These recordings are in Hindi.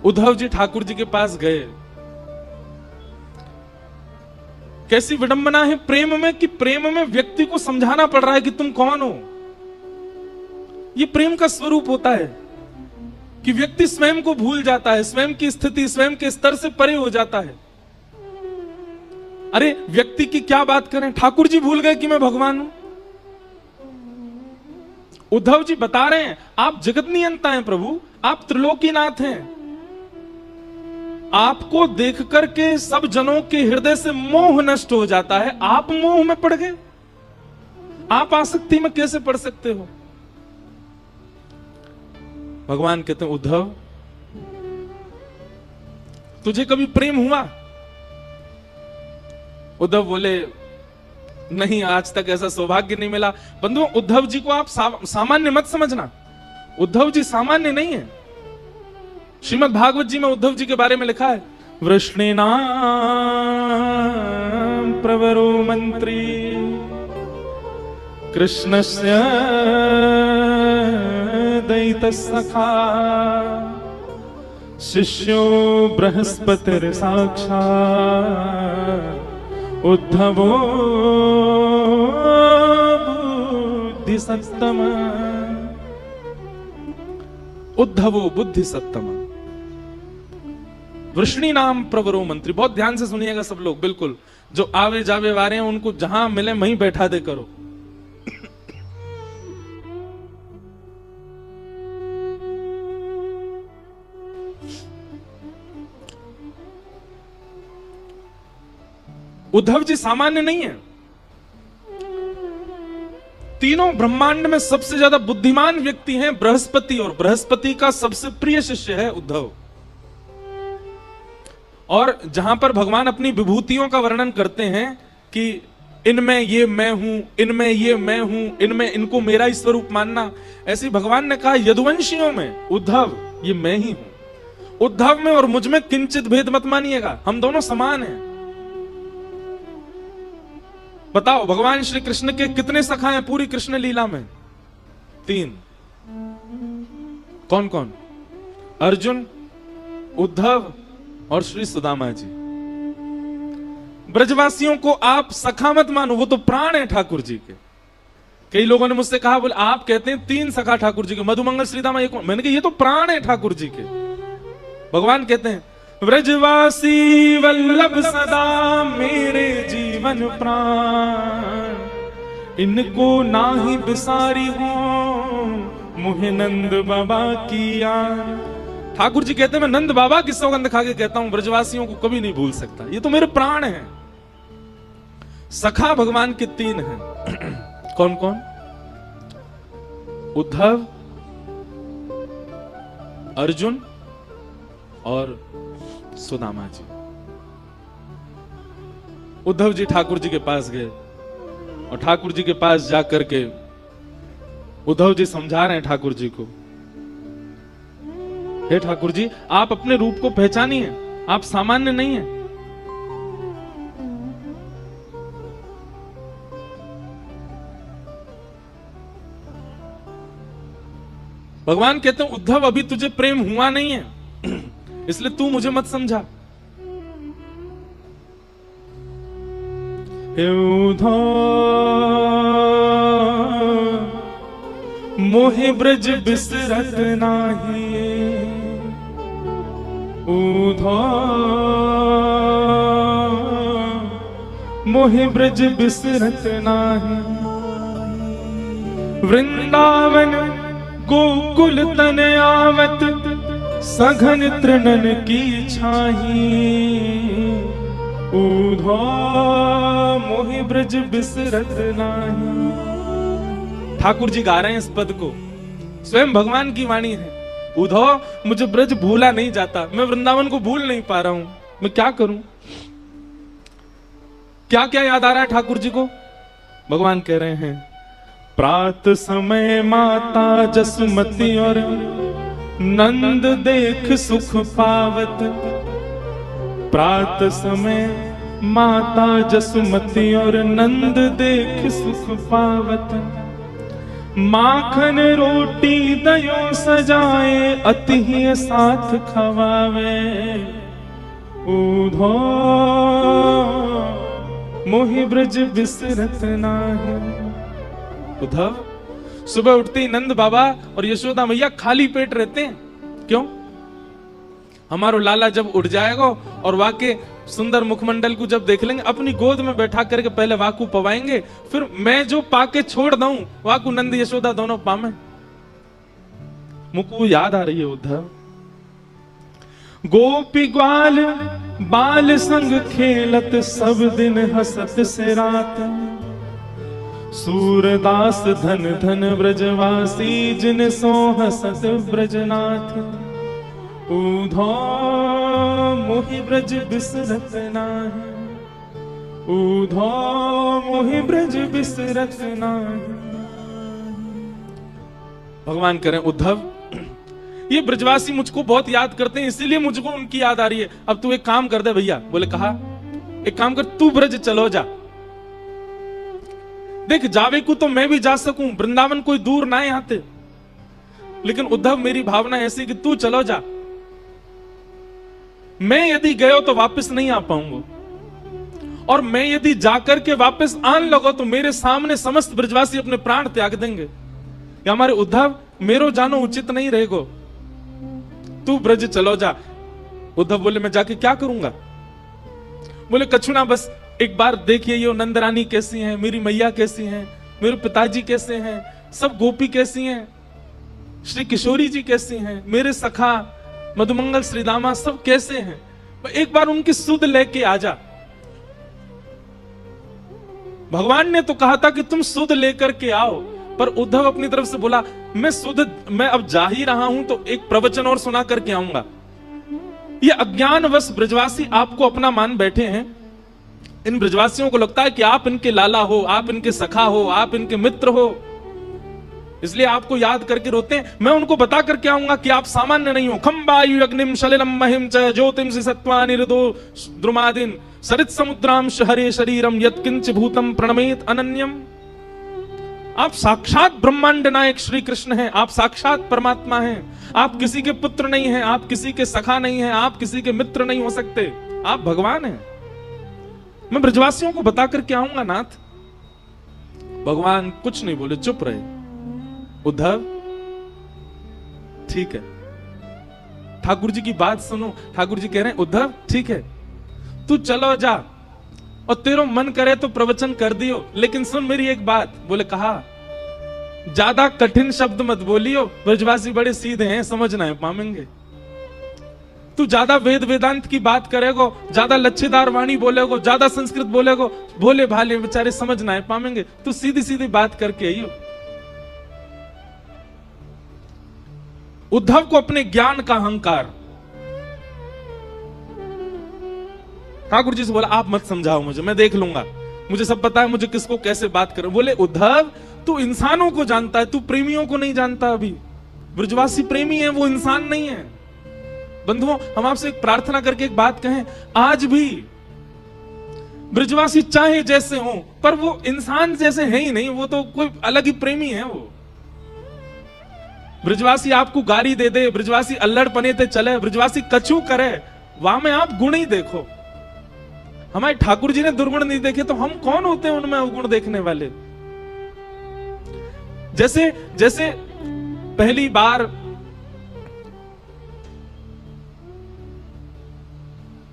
उद्धव जी ठाकुर जी के पास गए। कैसी विडंबना है प्रेम में कि प्रेम में व्यक्ति को समझाना पड़ रहा है कि तुम कौन हो। ये प्रेम का स्वरूप होता है कि व्यक्ति स्वयं को भूल जाता है, स्वयं की स्थिति, स्वयं के स्तर से परे हो जाता है। अरे व्यक्ति की क्या बात करें, ठाकुर जी भूल गए कि मैं भगवान हूं। उद्धव जी बता रहे हैं आप जगत नियंता हैं प्रभु, आप त्रिलोकीनाथ हैं। आपको देख करके सब जनों के हृदय से मोह नष्ट हो जाता है, आप मोह में पड़ गए। आप आसक्ति में कैसे पड़ सकते हो। भगवान कहते हैं उद्धव तुझे कभी प्रेम हुआ। उद्धव बोले नहीं, आज तक ऐसा सौभाग्य नहीं मिला। बंधुओं उद्धव जी को आप सामान्य मत समझना, उद्धव जी सामान्य नहीं है। श्रीमद् भागवत जी में उद्धव जी के बारे में लिखा है वृष्णिनाम प्रवरो मंत्री कृष्णस्य दयित सखा शिष्यो बृहस्पतिर साक्षात् उद्धवो बुद्धि सत्तम। उद्धवो बुद्धि सत्तम वृष्णि नाम प्रवरो मंत्री। बहुत ध्यान से सुनिएगा सब लोग, बिल्कुल जो आवे जावे वारे हैं उनको जहां मिले वहीं बैठा दे करो। उद्धव जी सामान्य नहीं है। तीनों ब्रह्मांड में सबसे ज्यादा बुद्धिमान व्यक्ति हैं बृहस्पति, और बृहस्पति का सबसे प्रिय शिष्य है उद्धव। और जहां पर भगवान अपनी विभूतियों का वर्णन करते हैं कि इनमें ये मैं हूं, इनमें ये मैं हूं, इनमें इनको मेरा ही स्वरूप मानना, ऐसे भगवान ने कहा यदुवंशियों में उद्धव ये मैं ही हूं। उद्धव में और मुझ में किंचित भेद मत मानिएगा, हम दोनों समान हैं। बताओ भगवान श्री कृष्ण के कितने सखा हैं पूरी कृष्ण लीला में? 3। कौन कौन? अर्जुन, उद्धव और श्री सुदामा जी। ब्रजवासियों को आप सखा मत मानो, वो तो प्राण है ठाकुर जी के। कई लोगों ने मुझसे कहा बोले आप कहते हैं 3 सखा ठाकुर जी के, मधुमंगल श्रीदामा एक। मैंने कहा ये तो प्राण है ठाकुर जी के। भगवान कहते हैं ब्रजवासी वल्लभ सदा मेरे जीवन प्राण, इनको नाही बिसारी हो मुहे नंद बाबा की याद। ठाकुर जी कहते हैं मैं नंद बाबा की सौगंध खा के कहता हूं ब्रजवासियों को कभी नहीं भूल सकता, ये तो मेरे प्राण हैं। सखा भगवान के 3 हैं। कौन कौन? उद्धव, अर्जुन और सुदामा जी। उद्धव जी ठाकुर जी के पास गए और ठाकुर जी के पास जाकर के उद्धव जी समझा रहे हैं ठाकुर जी को, हे ठाकुर जी आप अपने रूप को पहचानिए, आप सामान्य नहीं हैं। भगवान कहते हैं उद्धव अभी तुझे प्रेम हुआ नहीं है इसलिए तू मुझे मत समझा। हे उद्धव मोहे ब्रज बिसरत नाही, उद्धव मोहे ब्रज बिसरत नाही। वृंदावन गोकुल तन आवत सघन तृणन की छाही, उद्धव मोहि ब्रज बिसरत नाही। ठाकुर जी गा रहे हैं इस पद को, स्वयं भगवान की वाणी है। उद्धव मुझे ब्रज भूला नहीं जाता, मैं वृंदावन को भूल नहीं पा रहा हूं, मैं क्या करूं? क्या क्या याद आ रहा है ठाकुर जी को? भगवान कह रहे हैं प्रात समय माता जसमती और नंद देख सुख पावत, प्रात समय माता जसमती और नंद देख सुख पावत। माखन रोटी दयो सजाए, अति ही साथ खवावे। ऊधो मोहि ब्रज बिसरत नाही। उद्धव, सुबह उठते ही नंद बाबा और यशोदा मैया खाली पेट रहते हैं। क्यों? हमारो लाला जब उठ जाएगा और वाके सुंदर मुखमंडल को जब देख लेंगे, अपनी गोद में बैठा करके पहले वाकू पवाएंगे, फिर मैं जो पाके छोड़ दूं वाकू नंद यशोदा दोनों पामे। मुझको याद आ रही है उद्धव, गोपी ग्वाल बाल संग खेलत, सब दिन हसत से रात। सूरदास धन धन ब्रजवासी, जिन सो हसत ब्रजनाथ। ऊधो मोहि ब्रज बिसरत नाही, ऊधो मोहि ब्रज बिसरत नाही। भगवान करें उद्धव, ये ब्रजवासी मुझको बहुत याद करते हैं, इसीलिए मुझको उनकी याद आ रही है। अब तू एक काम कर दे भैया। बोले कहा, एक काम कर, तू ब्रज चलो जा। देख जावे को तो मैं भी जा सकूं, वृंदावन कोई दूर ना है यहां से, लेकिन उद्धव मेरी भावना ऐसी कि तू चलो जा। मैं यदि गयो तो वापस नहीं आ पाऊंगा, और मैं यदि जाकर के वापस आने लगो तो मेरे सामने समस्त ब्रजवासी अपने प्राण त्याग देंगे। या हमारे उद्धव, मेरो जानो उचित नहीं रहेगो, तू ब्रज चलो जा। उद्धव बोले मैं जाके क्या करूंगा? बोले कछु ना, बस एक बार देखिए ये नंदरानी कैसी हैं, मेरी मैया कैसी हैं, मेरे पिताजी कैसे हैं, सब गोपी कैसी हैं, श्री किशोरी जी कैसी हैं, मेरे सखा मधुमंगल श्रीदामा सब कैसे हैं, एक बार उनकी सुध लेके आ जा। भगवान ने तो कहा था कि तुम सुध लेकर के आओ, पर उद्धव अपनी तरफ से बोला मैं अब जा ही रहा हूं तो एक प्रवचन और सुना करके आऊंगा। ये अज्ञानवश ब्रजवासी आपको अपना मान बैठे हैं। इन ब्रजवासियों को लगता है कि आप इनके लाला हो, आप इनके सखा हो, आप इनके मित्र हो, इसलिए आपको याद करके रोते हैं। मैं उनको बता करके आऊंगा कि आप सामान्य नहीं हो। खंबायु अग्निम शलिलम महिम च ज्योतिम सत्वा निरदो द्रुमादिन सरित समुद्राम हरे शरीरम यत्किंच भूतम प्रणमेत अनन्यम। आप साक्षात ब्रह्मांड नायक श्री कृष्ण हैं, आप साक्षात परमात्मा हैं। आप किसी के पुत्र नहीं हैं, आप किसी के सखा नहीं हैं, आप किसी के मित्र नहीं हो सकते, आप भगवान हैं। मैं ब्रजवासियों को बता करके आऊंगा नाथ। भगवान कुछ नहीं बोले, चुप रहे। उद्धव ठीक है, ठाकुर जी की बात सुनो। ठाकुर जी कह रहे हैं उद्धव ठीक है, तू चलो जा, और तेरो मन करे तो प्रवचन कर दियो, लेकिन सुन मेरी एक बात। बोले कहा, ज्यादा कठिन शब्द मत बोलियो, ब्रजवासी बड़े सीधे हैं, समझना है पामेंगे। तू ज्यादा वेद वेदांत की बात करेगो, ज्यादा लच्छेदार वाणी बोलेगो, ज्यादा संस्कृत बोलेगो, भोले भाले बेचारे समझना है पामेंगे। तू सीधी सीधी बात करके आइयो। उद्धव को अपने ज्ञान का अहंकार। ठाकुर जी से बोला आप मत समझाओ मुझे, मैं देख लूंगा, मुझे सब पता है मुझे किसको कैसे बात करो। बोले उद्धव तू इंसानों को जानता है, तू प्रेमियों को नहीं जानता। अभी ब्रजवासी प्रेमी है, वो इंसान नहीं है। बंधुओं, हम आपसे एक प्रार्थना करके एक बात कहें, आज भी ब्रजवासी चाहे जैसे हो, पर वो इंसान जैसे है ही नहीं, वो तो कोई अलग ही प्रेमी है। वो ब्रजवासी आपको गाली दे दे, ब्रजवासी अल्लड़ पने ते चले, ब्रजवासी कछु करे, वहां में आप गुण ही देखो। हमारे ठाकुर जी ने दुर्गुण नहीं देखे, तो हम कौन होते हैं उनमें अवगुण देखने वाले। जैसे जैसे पहली बार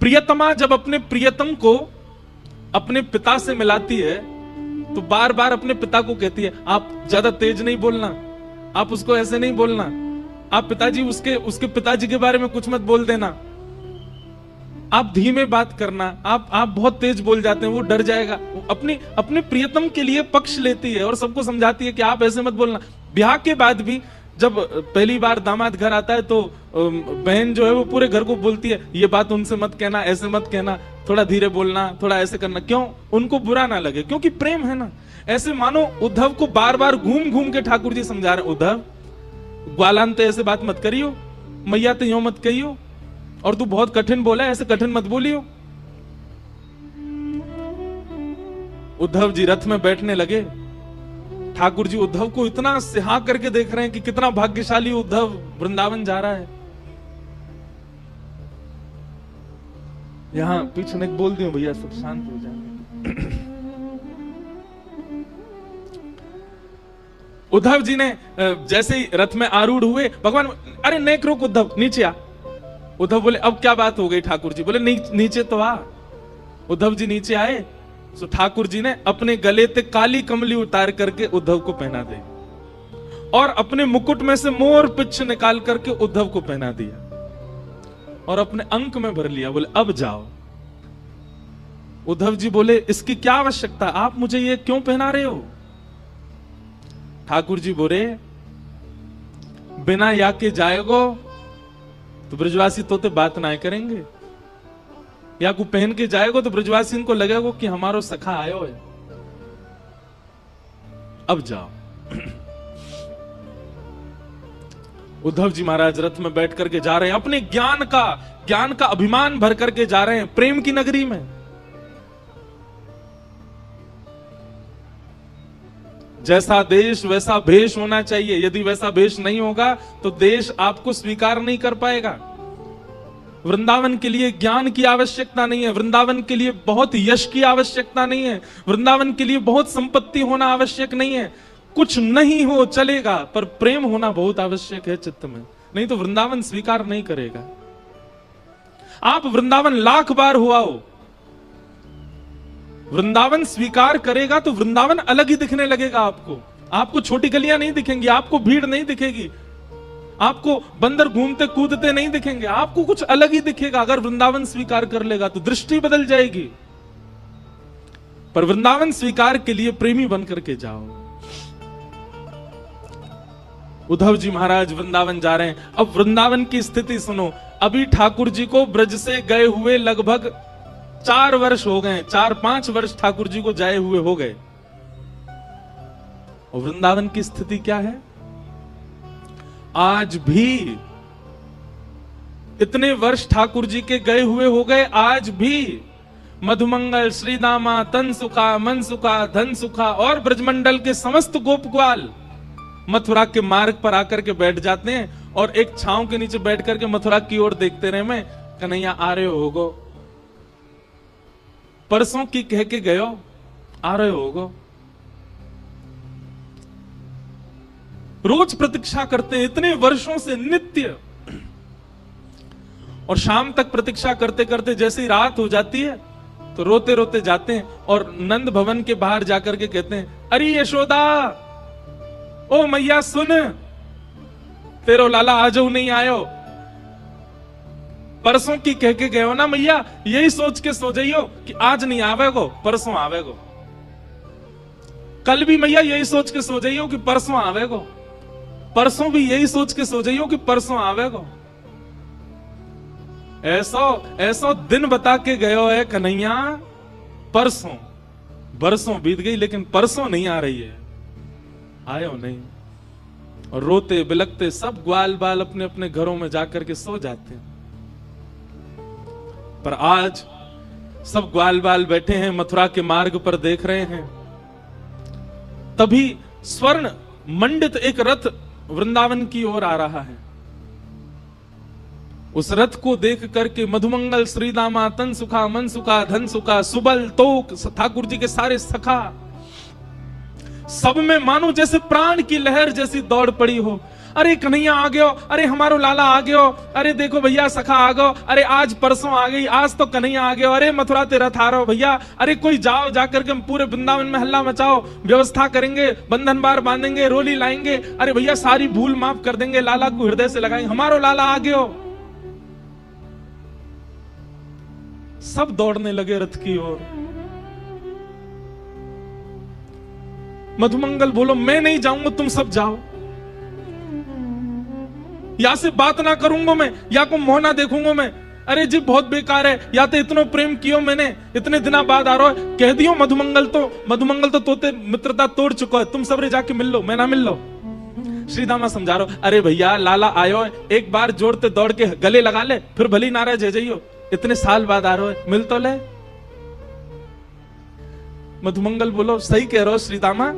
प्रियतमा जब अपने प्रियतम को अपने पिता से मिलाती है, तो बार बार अपने पिता को कहती है आप ज्यादा तेज नहीं बोलना, आप उसको ऐसे नहीं बोलना, आप पिताजी उसके पिताजी के बारे में कुछ मत बोल देना, आप धीमे बात करना, आप बहुत तेज बोल जाते हैं, वो डर जाएगा। वो अपने प्रियतम के लिए पक्ष लेती है और सबको समझाती है कि आप ऐसे मत बोलना। ब्याह के बाद भी जब पहली बार दामाद घर आता है तो बहन जो है वो पूरे घर को बोलती है ये बात उनसे मत कहना, ऐसे मत कहना, थोड़ा धीरे बोलना, थोड़ा ऐसे करना। क्यों? उनको बुरा ना लगे, क्योंकि प्रेम है ना। ऐसे मानो उद्धव को बार बार घूम घूम के ठाकुर जी समझा रहे, उद्धव ग्वालान तो ऐसे बात मत करियो, मैया तो यो मत कहियो, और तू बहुत कठिन बोला, ऐसे कठिन मत बोलियो। उद्धव जी रथ में बैठने लगे, ठाकुर जी उद्धव को इतना सिहा करके देख रहे हैं कि कितना भाग्यशाली उद्धव वृंदावन जा रहा है। यहां पीछे नहीं बोल दियो भैया, सब शांत हो जाए। उद्धव जी ने जैसे ही रथ में आरूढ़ हुए, भगवान अरे नेक रोक उद्धव, नीचे आ। उद्धव बोले अब क्या बात हो गई ठाकुर जी? बोले नीचे तो आ। उद्धव जी नीचे आए तो ठाकुर जी ने अपने गले से काली कमली उतार करके उद्धव को पहना दी और अपने मुकुट में से मोर पिच्छ निकाल करके उद्धव को पहना दिया और अपने अंक में भर लिया। बोले अब जाओ। उद्धव जी बोले इसकी क्या आवश्यकता, आप मुझे ये क्यों पहना रहे हो? ठाकुर जी बोले बिना या के जाएगो तो ब्रजवासी तोते बात ना करेंगे, या को पहन के जाएगो तो ब्रजवासी इनको लगेगा कि हमारो सखा आयो है। अब जाओ। उद्धव जी महाराज रथ में बैठ करके जा रहे हैं, अपने ज्ञान का अभिमान भर करके जा रहे हैं प्रेम की नगरी में। जैसा देश वैसा भेष होना चाहिए, यदि वैसा भेष नहीं होगा तो देश आपको स्वीकार नहीं कर पाएगा। वृंदावन के लिए ज्ञान की आवश्यकता नहीं है, वृंदावन के लिए बहुत यश की आवश्यकता नहीं है, वृंदावन के लिए बहुत संपत्ति होना आवश्यक नहीं है। कुछ नहीं हो चलेगा, पर प्रेम होना बहुत आवश्यक है चित्त में, नहीं तो वृंदावन स्वीकार नहीं करेगा। आप वृंदावन लाख बार हुआ हो, वृंदावन स्वीकार करेगा तो वृंदावन अलग ही दिखने लगेगा आपको। आपको छोटी गलियां नहीं दिखेंगी, आपको भीड़ नहीं दिखेगी, आपको बंदर घूमते कूदते नहीं दिखेंगे, आपको कुछ अलग ही दिखेगा। अगर वृंदावन स्वीकार कर लेगा तो दृष्टि बदल जाएगी। पर वृंदावन स्वीकार के लिए प्रेमी बनकर के जाओ। उद्धव जी महाराज वृंदावन जा रहे हैं। अब वृंदावन की स्थिति सुनो। अभी ठाकुर जी को ब्रज से गए हुए लगभग 4 वर्ष हो गए, 4-5 वर्ष ठाकुर जी को जाए हुए हो गए। और वृंदावन की स्थिति क्या है? आज भी इतने वर्ष ठाकुर जी के गए हुए हो गए, आज भी मधुमंगल, श्रीदामा, तनसुखा, मनसुखा, धनसुखा और ब्रजमंडल के समस्त गोप ग्वाल मथुरा के मार्ग पर आकर के बैठ जाते हैं और एक छांव के नीचे बैठ करके मथुरा की ओर देखते रहे। मैं कन्हैया आ रहे होगो, परसों की कह के गयो, आ रहे होगो। रोज प्रतीक्षा करते हैं इतने वर्षों से नित्य, और शाम तक प्रतीक्षा करते करते जैसे ही रात हो जाती है तो रोते रोते जाते हैं और नंद भवन के बाहर जाकर के कहते हैं अरे यशोदा, ओ मैया सुन, तेरो लाला आजो नहीं आयो। परसों की कह के गए हो ना मैया, यही सोच के सो जाइयो कि आज नहीं आवेगो, परसों आवेगो। कल भी मैया यही सोच के सो जाइयो कि परसों आवेगो, परसों भी यही सोच के सो जाइयो कि परसों आवेगो। ऐसो दिन बता के गयो है कन्हैया, परसों बरसों बीत गई लेकिन परसों नहीं आ रही है, आयो नहीं। और रोते बिलकते सब ग्वाल बाल अपने अपने घरों में जाकर के सो जाते हैं। पर आज सब ग्वाल बाल बैठे हैं मथुरा के मार्ग पर देख रहे हैं। तभी स्वर्ण मंडित एक रथ वृंदावन की ओर आ रहा है। उस रथ को देख करके मधुमंगल, श्रीदामा, तनसुखा, मनसुखा, धनसुखा, सुबल, तोक, ठाकुर जी के सारे सखा, सब में मानो जैसे प्राण की लहर जैसी दौड़ पड़ी हो। अरे कन्हैया आ गयो, अरे हमारो लाला आ गयो, अरे देखो भैया सखा आ गयो, अरे आज परसों आ गई, आज तो कन्हैया आ गयो, अरे मथुरा ते रथ आ रहा हो भैया, अरे कोई जाओ, जाकर के हम पूरे वृंदावन में हल्ला मचाओ, व्यवस्था करेंगे, बंधन बार बांधेंगे, रोली लाएंगे, अरे भैया सारी भूल माफ कर देंगे, लाला को हृदय से लगाएंगे, हमारो लाला आ गयो। सब दौड़ने लगे रथ की ओर। मधुमंगल बोलो मैं नहीं जाऊंगा, तुम सब जाओ, या से बात ना करूंगा मैं, या को मोहना देखूंगा मैं। अरे जी बहुत बेकार है, या तो इतना प्रेम कियो मैंने, इतने दिना बाद आ रहा है, कह दियो मधुमंगल तो तोते मित्रता तोड़ चुका है, तुम सब रे जाके मिल लो, मैं ना मिल लो। श्रीदामा समझा रहा, अरे भैया लाला आयो, एक बार जोड़ते दौड़ के गले लगा ले, फिर भली नाराज है जाइयो, इतने साल बाद आ रहा है, मिल तो ले। मधुमंगल बोलो सही कह रहे हो श्रीदामा,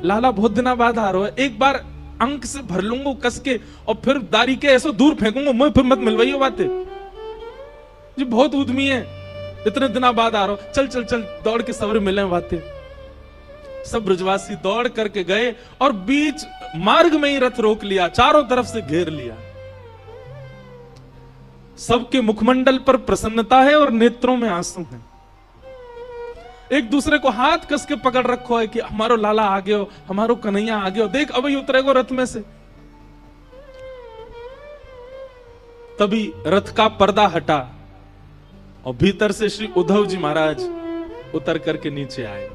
लाला बहुत दिनों बाद आ रहा है, एक बार अंक से भर लूंगा कस के और फिर दारी के ऐसे दूर फेंकूंगा, मैं फिर मत मिलवाइयो बातें जी, बहुत उद्यमी है, इतने दिनों बाद आ रहा हो, चल चल चल दौड़ के सवेरे मिले बातें। सब ब्रजवासी दौड़ करके गए और बीच मार्ग में ही रथ रोक लिया, चारों तरफ से घेर लिया। सबके मुखमंडल पर प्रसन्नता है और नेत्रों में आंसू हैं। एक दूसरे को हाथ कस के पकड़ रखो है कि हमारो लाला आ गयो, हमारो कन्हैया आ गयो, देख अभी उतरेगो रथ में से। तभी रथ का पर्दा हटा और भीतर से श्री उद्धव जी महाराज उतर करके नीचे आए।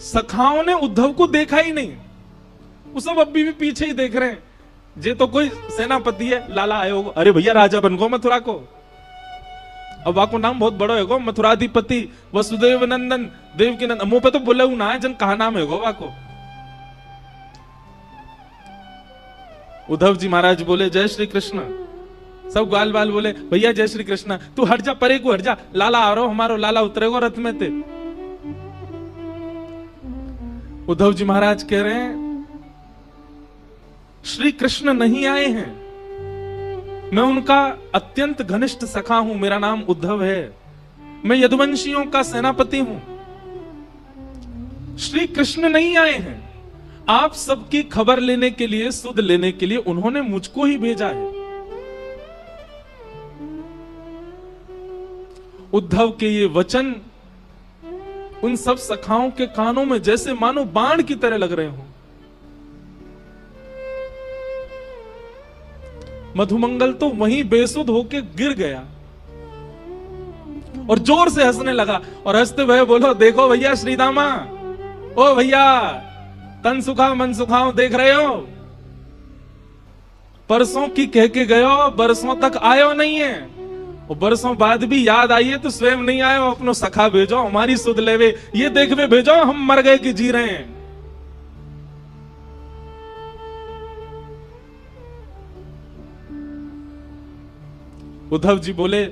सखाओं ने उद्धव को देखा ही नहीं, वो सब अभी भी पीछे ही देख रहे हैं। जे तो कोई सेनापति है, लाला आए हो, अरे भैया राजा बन गो मथुरा को, अब वाको नाम बहुत बड़ो है गो, मथुराधिपति वसुदेव नंदन देव के नंदन, मुंह पे तो बोले ना है जन कहा नाम है गो वाको। उद्धव जी महाराज बोले जय श्री कृष्ण। सब ग्वाल बाल बोले भैया जय श्री कृष्ण, तू हट जा, परे को हट जा, लाला आ रहा हो, हमारो लाला उतरेगो रथ में थे। उद्धव जी महाराज कह रहे हैं श्री कृष्ण नहीं आए हैं, मैं उनका अत्यंत घनिष्ठ सखा हूं, मेरा नाम उद्धव है, मैं यदुवंशियों का सेनापति हूं। श्री कृष्ण नहीं आए हैं, आप सबकी खबर लेने के लिए, सुध लेने के लिए उन्होंने मुझको ही भेजा है। उद्धव के ये वचन उन सब सखाओं के कानों में जैसे मानो बाण की तरह लग रहे हो। मधुमंगल तो वहीं बेसुध होके गिर गया और जोर से हंसने लगा और हंसते हुए बोलो देखो भैया श्रीदामा, ओ भैया तन सुखा मन सुखाओ, देख रहे हो परसों की कह के गयो, बरसों तक आयो नहीं है, और बरसों बाद भी याद आई है तो स्वयं नहीं आए, अपनो सखा भेजो हमारी सुध लेवे, ये देखवे भेजो हम मर गए कि जी रहे हैं। उद्धव जी बोले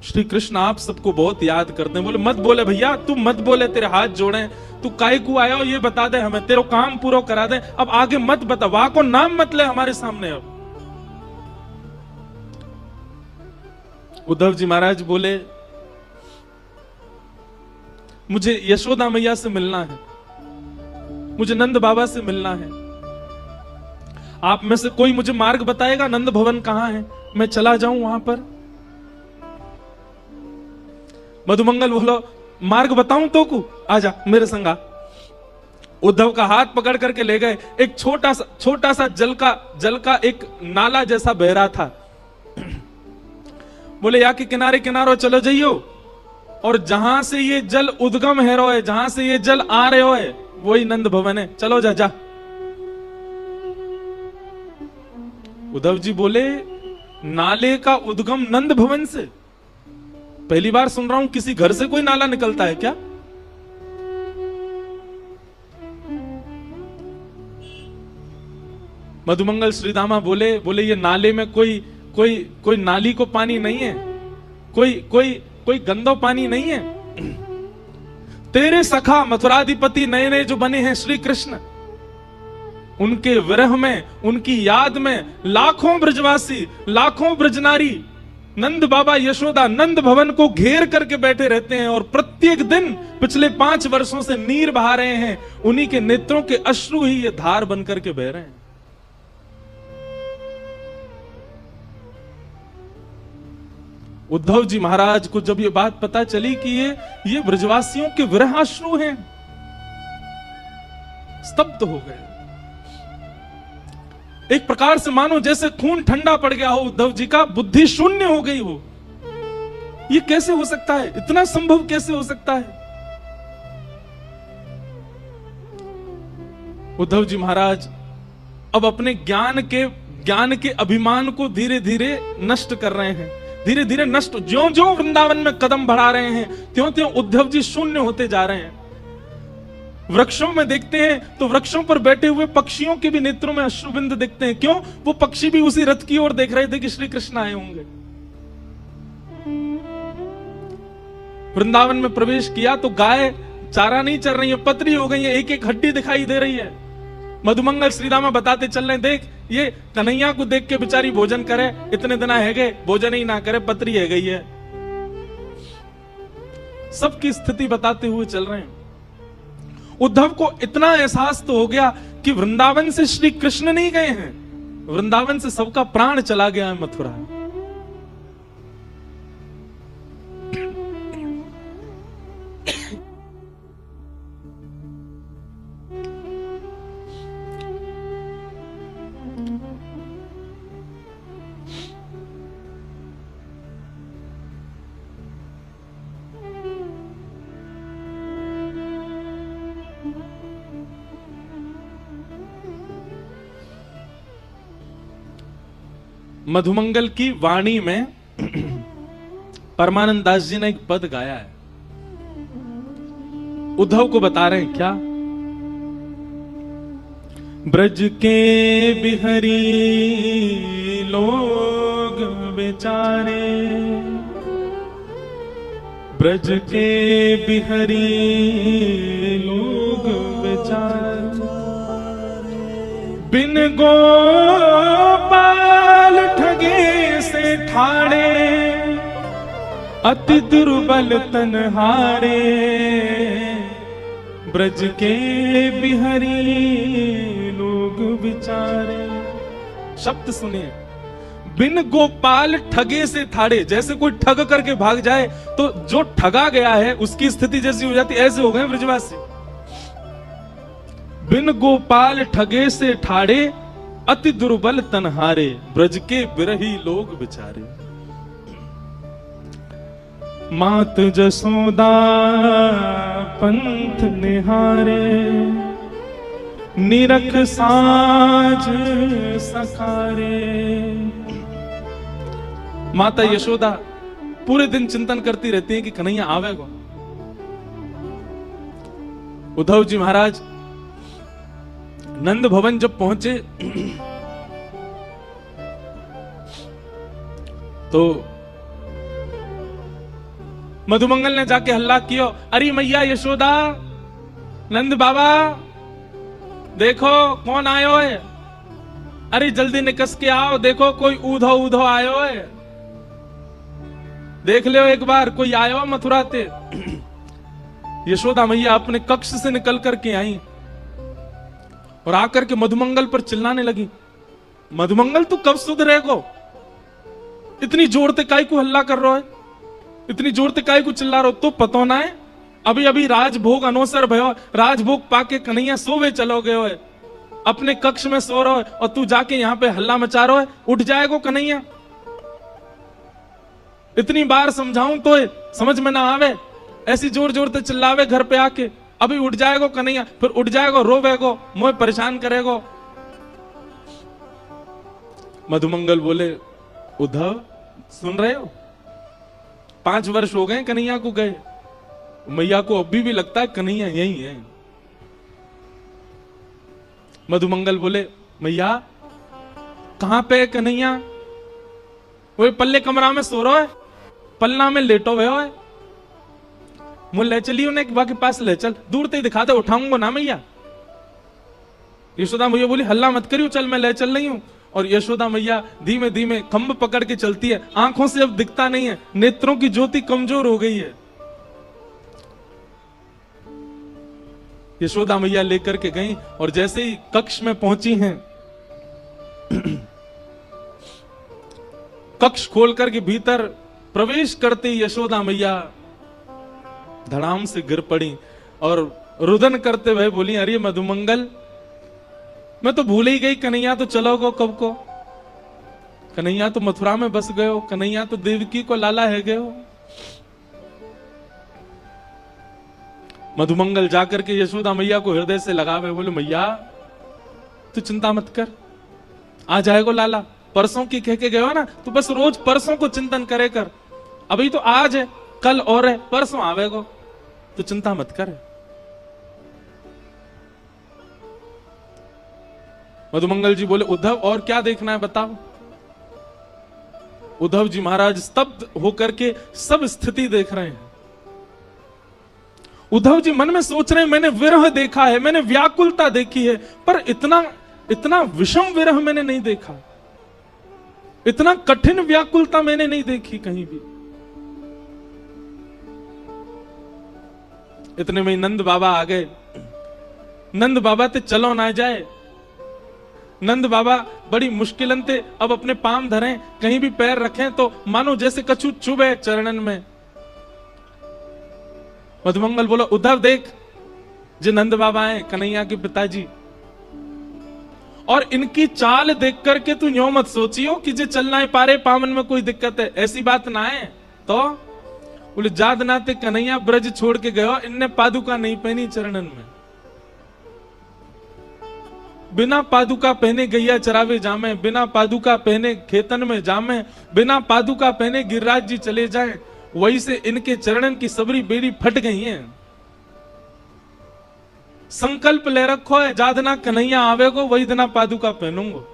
श्री कृष्ण आप सबको बहुत याद करते हैं। बोले मत बोले भैया, तू मत बोले, तेरे हाथ जोड़े, तू काय को आया हो ये बता दे हमें, तेरा काम पूरा करा दे, अब आगे मत बता, वाह को नाम मत ले हमारे सामने। अब उद्धव जी महाराज बोले मुझे यशोदा मैया से मिलना है, मुझे नंद बाबा से मिलना है, आप में से कोई मुझे मार्ग बताएगा, नंद भवन कहां है, मैं चला जाऊं वहां पर। मधुमंगल बोलो मार्ग बताऊं तो को, आजा मेरे संगा। उद्धव का हाथ पकड़ करके ले गए, एक छोटा सा जल का एक नाला जैसा बह रहा था। बोले या के किनारे किनारो चलो जाइयो, और जहां से ये जल उद्गम है रो है, जहां से ये जल आ रहे हो है, वही नंद भवन है, चलो जा जा। उद्धव जी बोले नाले का उद्गम नंद भवन से? पहली बार सुन रहा हूं किसी घर से कोई नाला निकलता है क्या? मधुमंगल श्रीदामा बोले ये नाले में कोई नाली को पानी नहीं है, कोई गंदा पानी नहीं है। तेरे सखा मथुराधिपति नए नए जो बने हैं श्री कृष्ण, उनके विरह में, उनकी याद में लाखों ब्रजवासी, लाखों ब्रजनारी नंद बाबा यशोदा नंद भवन को घेर करके बैठे रहते हैं और प्रत्येक दिन पिछले 5 वर्षों से नीर बहा रहे हैं, उन्हीं के नेत्रों के अश्रु ही ये धार बनकर के बह रहे हैं। उद्धव जी महाराज को जब ये बात पता चली कि ये ब्रजवासियों के विरहाश्रु हैं, स्तब्ध हो गए। एक प्रकार से मानो जैसे खून ठंडा पड़ गया हो उद्धव जी का, बुद्धि शून्य हो गई हो। ये कैसे हो सकता है, इतना संभव कैसे हो सकता है? उद्धव जी महाराज अब अपने ज्ञान के अभिमान को धीरे धीरे नष्ट कर रहे हैं, धीरे धीरे नष्ट, ज्यों ज्यों वृंदावन में कदम बढ़ा रहे हैं त्यों त्यों उद्धव जी शून्य होते जा रहे हैं। वृक्षों में देखते हैं तो वृक्षों पर बैठे हुए पक्षियों के भी नेत्रों में अश्रुबिंद दिखते हैं। क्यों? वो पक्षी भी उसी रथ की ओर देख रहे थे कि श्री कृष्ण आए होंगे। वृंदावन में प्रवेश किया तो गाय चारा नहीं चल रही है, पतरी हो गई है, एक एक हड्डी दिखाई दे रही है। मधुमंगल श्रीदामा बताते चल रहे, देख ये कन्हैया को देख के बेचारी भोजन करे, इतने दिन है गए भोजन ही ना करे, पतरी है गई है। सबकी स्थिति बताते हुए चल रहे हैं। उद्धव को इतना एहसास तो हो गया कि वृंदावन से श्री कृष्ण नहीं गए हैं, वृंदावन से सबका प्राण चला गया है मथुरा। मधुमंगल की वाणी में परमानंद दास जी ने एक पद गाया है, उद्धव को बता रहे हैं क्या? ब्रज के बिहरी लोग बेचारे, ब्रज के बिहरी लोग बेचारे, बिन गोपाल ठगे से ठाड़े, अति दुर्बल तनहारे, ब्रज के बिहरी लोग बेचारे। शब्द सुनिए, बिन गोपाल ठगे से ठाड़े। जैसे कोई ठग करके भाग जाए तो जो ठगा गया है उसकी स्थिति जैसी हो जाती, ऐसे हो गए ब्रजवासी। बिन गोपाल ठगे से ठाड़े, अति दुर्बल तनहारे, ब्रज के बिरही लोग बेचारे। मात जसोदा पंथ निहारे, निरख साज सखारे। माता यशोदा पूरे दिन चिंतन करती रहती है कि कन्हैया आवेगा। उद्धव जी महाराज नंद भवन जब पहुंचे तो मधुमंगल ने जाके हल्ला किया, अरे मैया यशोदा, नंद बाबा देखो कौन आयो है, अरे जल्दी निकस के आओ, देखो कोई ऊधो ऊधो आयो है, देख लो एक बार कोई आयो मथुरा ते। यशोदा मैया अपने कक्ष से निकल करके आई और आकर के मधुमंगल पर चिल्लाने लगी, मधुमंगल तू कब सुधरेगो? इतनी जोर से काय को हल्ला कर रहा है, इतनी जोर से काय को चिल्ला रहा हो? तो पतो ना है अभी अभी राजभोग अनोसर भयो, राजभोग पाके कन्हैया सोवे चलो गयो है, अपने कक्ष में सो रहा है और तू जाके यहाँ पे हल्ला मचा रहा है, उठ जाएगो कन्हैया? इतनी बार समझाऊं तो समझ में ना आवे, ऐसी जोर जोर से चिल्लावे घर पे आके, अभी उठ जाएगो कन्हैया, फिर उठ जाएगो रोवेगो, मुझे परेशान करेगो। मधुमंगल बोले, उद्धव सुन रहे हो, 5 वर्ष हो गए कन्हैया को गए, मैया को अभी भी लगता है कन्हैया यही है। मधुमंगल बोले, मैया कहां पे कन्हैया? वो पल्ले कमरा में सो रहा है, पलना में लेटो हुए है, मुझे ले चलिए उन्हें के पास ले चल, दूर से दिखा दे, उठाऊंगा ना मैया। यशोदा मैया बोली, हल्ला मत करियो, चल मैं ले चल रही हूं। और यशोदा मैया धीमे धीमे खंभ पकड़ के चलती है, आंखों से अब दिखता नहीं है, नेत्रों की ज्योति कमजोर हो गई है। यशोदा मैया लेकर के गई और जैसे ही कक्ष में पहुंची हैं, कक्ष खोल करके भीतर प्रवेश करते ही यशोदा मैया धड़ाम से गिर पड़ी और रुदन करते हुए बोली, अरे मधुमंगल, मैं तो भूल ही गई, कन्हैया तो चलोगो कब को, कन्हैया तो मथुरा में बस गए हो, कन्हैया तो देवकी को लाला है गए हो। मधुमंगल जाकर के यशोदा मैया को हृदय से लगावे, बोले, मैया तू चिंता मत कर, आ जाएगो लाला, परसों की कह के गए हो ना, तू बस रोज परसों को चिंतन करे कर, अभी तो आज है, कल और है, परसों आवेगो, तू चिंता मत कर। मधुमंगल जी बोले उद्धव और क्या देखना है बताओ। उद्धव जी महाराज स्तब्ध होकर के सब स्थिति देख रहे हैं। उद्धव जी मन में सोच रहे हैं मैंने विरह देखा है, मैंने व्याकुलता देखी है, पर इतना विषम विरह मैंने नहीं देखा, इतना कठिन व्याकुलता मैंने नहीं देखी कहीं भी। इतने में नंद बाबा आ गए। नंद बाबा ते चलो ना जाए। नंद बाबा बड़ी मुश्किलन ते अब अपने पांव धरें, कहीं भी पैर रखें तो मानो जैसे कछु चुभे चरणन में। मधुमंगल बोला उद्धव देख, जो नंद बाबा है कन्हैया के पिताजी, और इनकी चाल देख करके तू यूं मत सोचियो कि जे चलना है पारे पावन में कोई दिक्कत है, ऐसी बात ना है। तो बोले जाद नाते कन्हैया ब्रज छोड़ के गयो, इनने पादुका नहीं पहनी चरणन में, बिना पादुका पहने गैया चरावे जामे, बिना पादुका पहने खेतन में जामे, बिना पादुका पहने गिरिराज जी चले जाए, वही से इनके चरणन की सबरी बेड़ी फट गई है। संकल्प ले रखो है जादना कन्हैया आवेगो वही दिना पादुका पहनूंगो।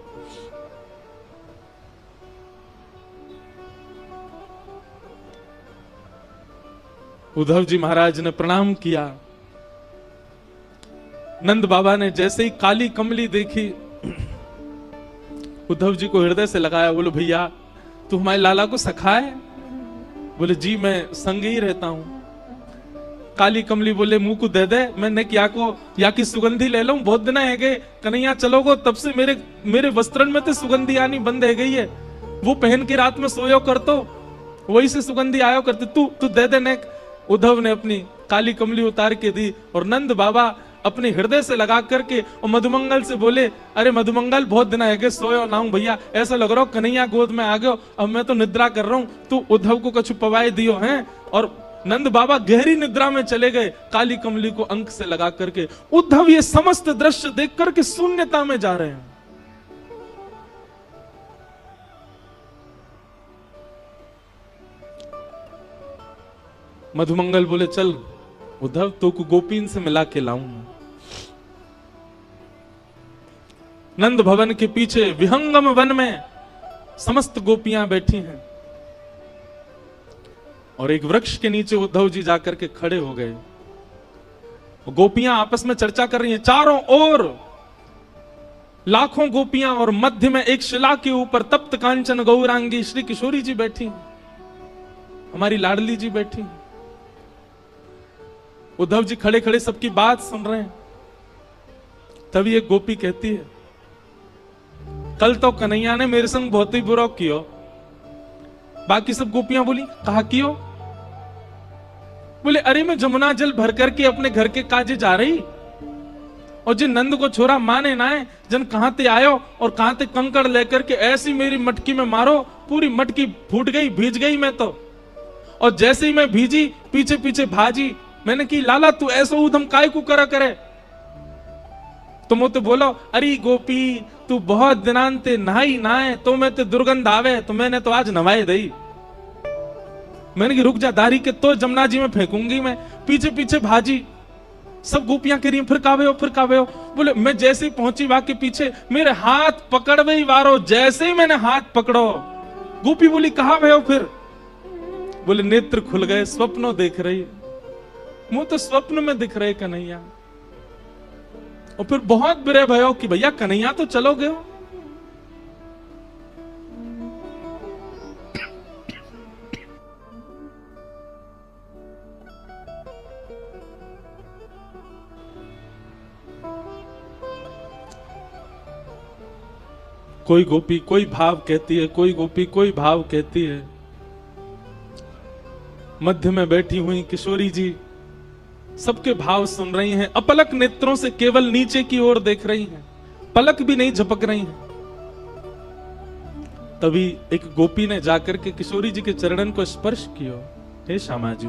उद्धव जी महाराज ने प्रणाम किया। नंद बाबा ने जैसे ही काली कमली देखी, उद्धव जी को हृदय से लगाया। बोलो भैया तू हमारे लाला को सखा है? बोले जी मैं संग ही रहता हूं। काली कमली बोले मुंह को दे दे, मैं या की सुगंधी ले लूं, बहुत दिन है गए कन्हैया चलोगो तब से मेरे वस्त्रन में तो सुगंधी आनी बंद है गई है, वो पहन के रात में सोयो कर तो वही से सुगंधी आयो करते, तू दे दे नेक। उद्धव ने अपनी काली कमली उतार के दी और नंद बाबा अपने हृदय से लगा करके और मधुमंगल से बोले अरे मधुमंगल बहुत दिन है सोयो ना हूं भैया, ऐसा लग रहा हो कन्हैया गोद में आ गयो, अब मैं तो निद्रा कर रहा हूं, तू उद्धव को कछु पवाए दियो है। और नंद बाबा गहरी निद्रा में चले गए काली कमली को अंक से लगा करके। उद्धव ये समस्त दृश्य देख करके शून्यता में जा रहे हैं। मधुमंगल बोले चल उद्धव तो को गोपीन से मिला के लाऊंगा। नंद भवन के पीछे विहंगम वन में समस्त गोपियां बैठी हैं और एक वृक्ष के नीचे उद्धव जी जाकर के खड़े हो गए। गोपियां आपस में चर्चा कर रही हैं, चारों ओर लाखों गोपियां और मध्य में एक शिला के ऊपर तप्त कांचन गौरांगी श्री किशोरी जी बैठी, हमारी लाडली जी बैठी। उद्धव जी खड़े खड़े सबकी बात सुन रहे हैं। तभी एक गोपी कहती है कल तो कन्हैया ने मेरे संग बहुत ही बुरा किया। बाकी सब गोपियां बोली कहा कियो? बोले अरे मैं जमुना जल भर करके अपने घर के काजे जा रही और जिन नंद को छोरा माने ना है, जन कहां ते आयो और कहां ते कंकड़ लेकर के ऐसी मेरी मटकी में मारो, पूरी मटकी फूट गई, भीज गई मैं तो। और जैसे ही मैं भीजी पीछे पीछे भाजी, मैंने की लाला तू ऐसा उधम काय को करा करे? तुम तो बोलो अरे गोपी तू बहुत दिनांते नहाई नहाए तो मैं तो दुर्गंध आवे, तो मैंने तो आज नवाए दई। मैंने की रुक जा दारी के तो जमुना जी में फेंकूंगी मैं। पीछे पीछे भाजी, सब गोपियां कह रही फिर कावे हो फिर कावे हो। बोले मैं जैसे ही पहुंची वहां के पीछे मेरे हाथ पकड़ गई वारो, जैसे ही मैंने हाथ पकड़ो गोपी बोली कहा भय हो फिर? बोले नेत्र खुल गए, स्वप्नों देख रही, मुंह तो स्वप्न में दिख रहे कन्हैया। और फिर बहुत बुरे भयो कि भैया कन्हैया तो चलो गए। कोई गोपी कोई भाव कहती है, कोई गोपी कोई भाव कहती है। मध्य में बैठी हुई किशोरी जी सबके भाव सुन रही हैं, अपलक नेत्रों से केवल नीचे की ओर देख रही हैं, पलक भी नहीं झपक रही हैं। तभी एक गोपी ने जाकर के किशोरी जी के चरणन को स्पर्श किया। हे श्यामा जी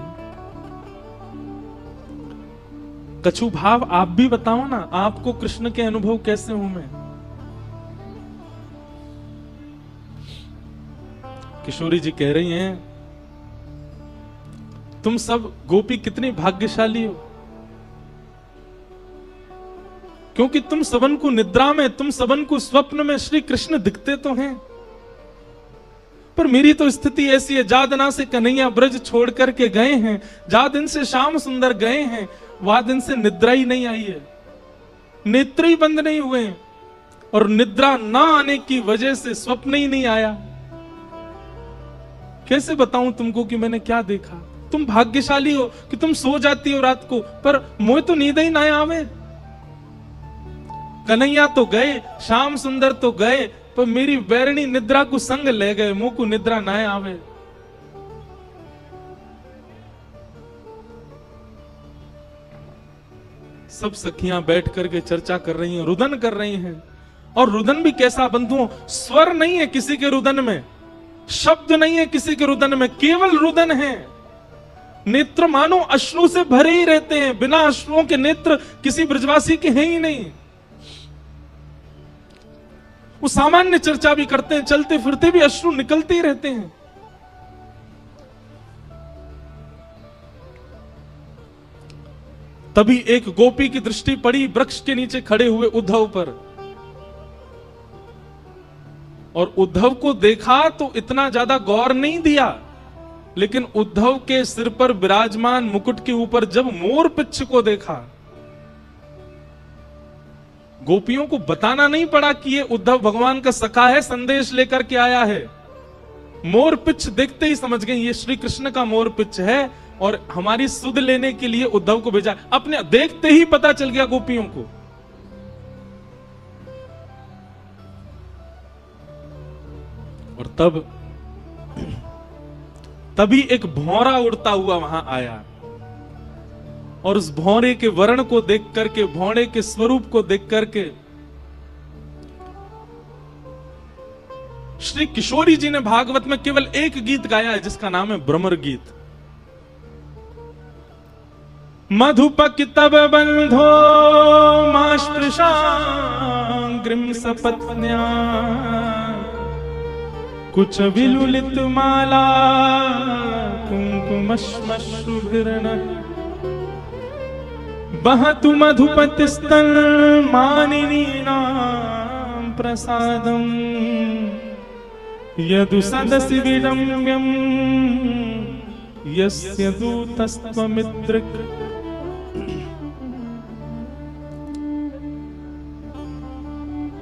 कछु भाव आप भी बताओ ना, आपको कृष्ण के अनुभव कैसे हूं मैं? किशोरी जी कह रही हैं तुम सब गोपी कितनी भाग्यशाली हो। क्योंकि तुम सबन को निद्रा में, तुम सबन को स्वप्न में श्री कृष्ण दिखते तो हैं, पर मेरी तो स्थिति ऐसी है, जादना से कन्हैया ब्रज छोड़ करके गए हैं, जा दिन से श्याम सुंदर गए हैं, वह दिन से निद्रा ही नहीं आई है, नेत्र ही बंद नहीं हुए हैं, और निद्रा ना आने की वजह से स्वप्न ही नहीं आया। कैसे बताऊं तुमको कि मैंने क्या देखा? तुम भाग्यशाली हो कि तुम सो जाती हो रात को, पर मुझे तो नींद ही ना आवे। कन्हैया तो गए, श्याम सुंदर तो गए, पर मेरी बैरणी निद्रा को संग ले गए, मुंह को निद्रा ना आवे। सब सखियां बैठ करके चर्चा कर रही हैं, रुदन कर रही हैं, और रुदन भी कैसा बंधुओं, स्वर नहीं है किसी के रुदन में, शब्द नहीं है किसी के रुदन में, केवल रुदन है। नेत्र मानो अश्रु से भरे ही रहते हैं, बिना अश्रुओं के नेत्र किसी ब्रजवासी के हैं ही नहीं। वो सामान्य चर्चा भी करते हैं, चलते फिरते भी अश्रु निकलते ही रहते हैं। तभी एक गोपी की दृष्टि पड़ी वृक्ष के नीचे खड़े हुए उद्धव पर, और उद्धव को देखा तो इतना ज्यादा गौर नहीं दिया, लेकिन उद्धव के सिर पर विराजमान मुकुट के ऊपर जब मोर पिच्छ को देखा, गोपियों को बताना नहीं पड़ा कि ये उद्धव भगवान का सखा है, संदेश लेकर के आया है। मोर पिच्छ देखते ही समझ गए ये श्री कृष्ण का मोर पिच्छ है, और हमारी सुध लेने के लिए उद्धव को भेजा। अपने देखते ही पता चल गया गोपियों को। और तभी एक भौरा उड़ता हुआ वहां आया, और उस भौरे के वर्ण को देख करके, भौरे के स्वरूप को देख करके श्री किशोरी जी ने भागवत में केवल एक गीत गाया है, जिसका नाम है भ्रमर गीत। मधुपकितव बंधो मास्पृशांग्रिम सपत्न्या कुछ विलुलित माला कुंकुमश्मश्रुभिर्न बहतु मधुपतिस्तन मानिनीनां प्रसादं यदु सदसि विडम्यं यस्य दूतस्त्वमिद्रिक।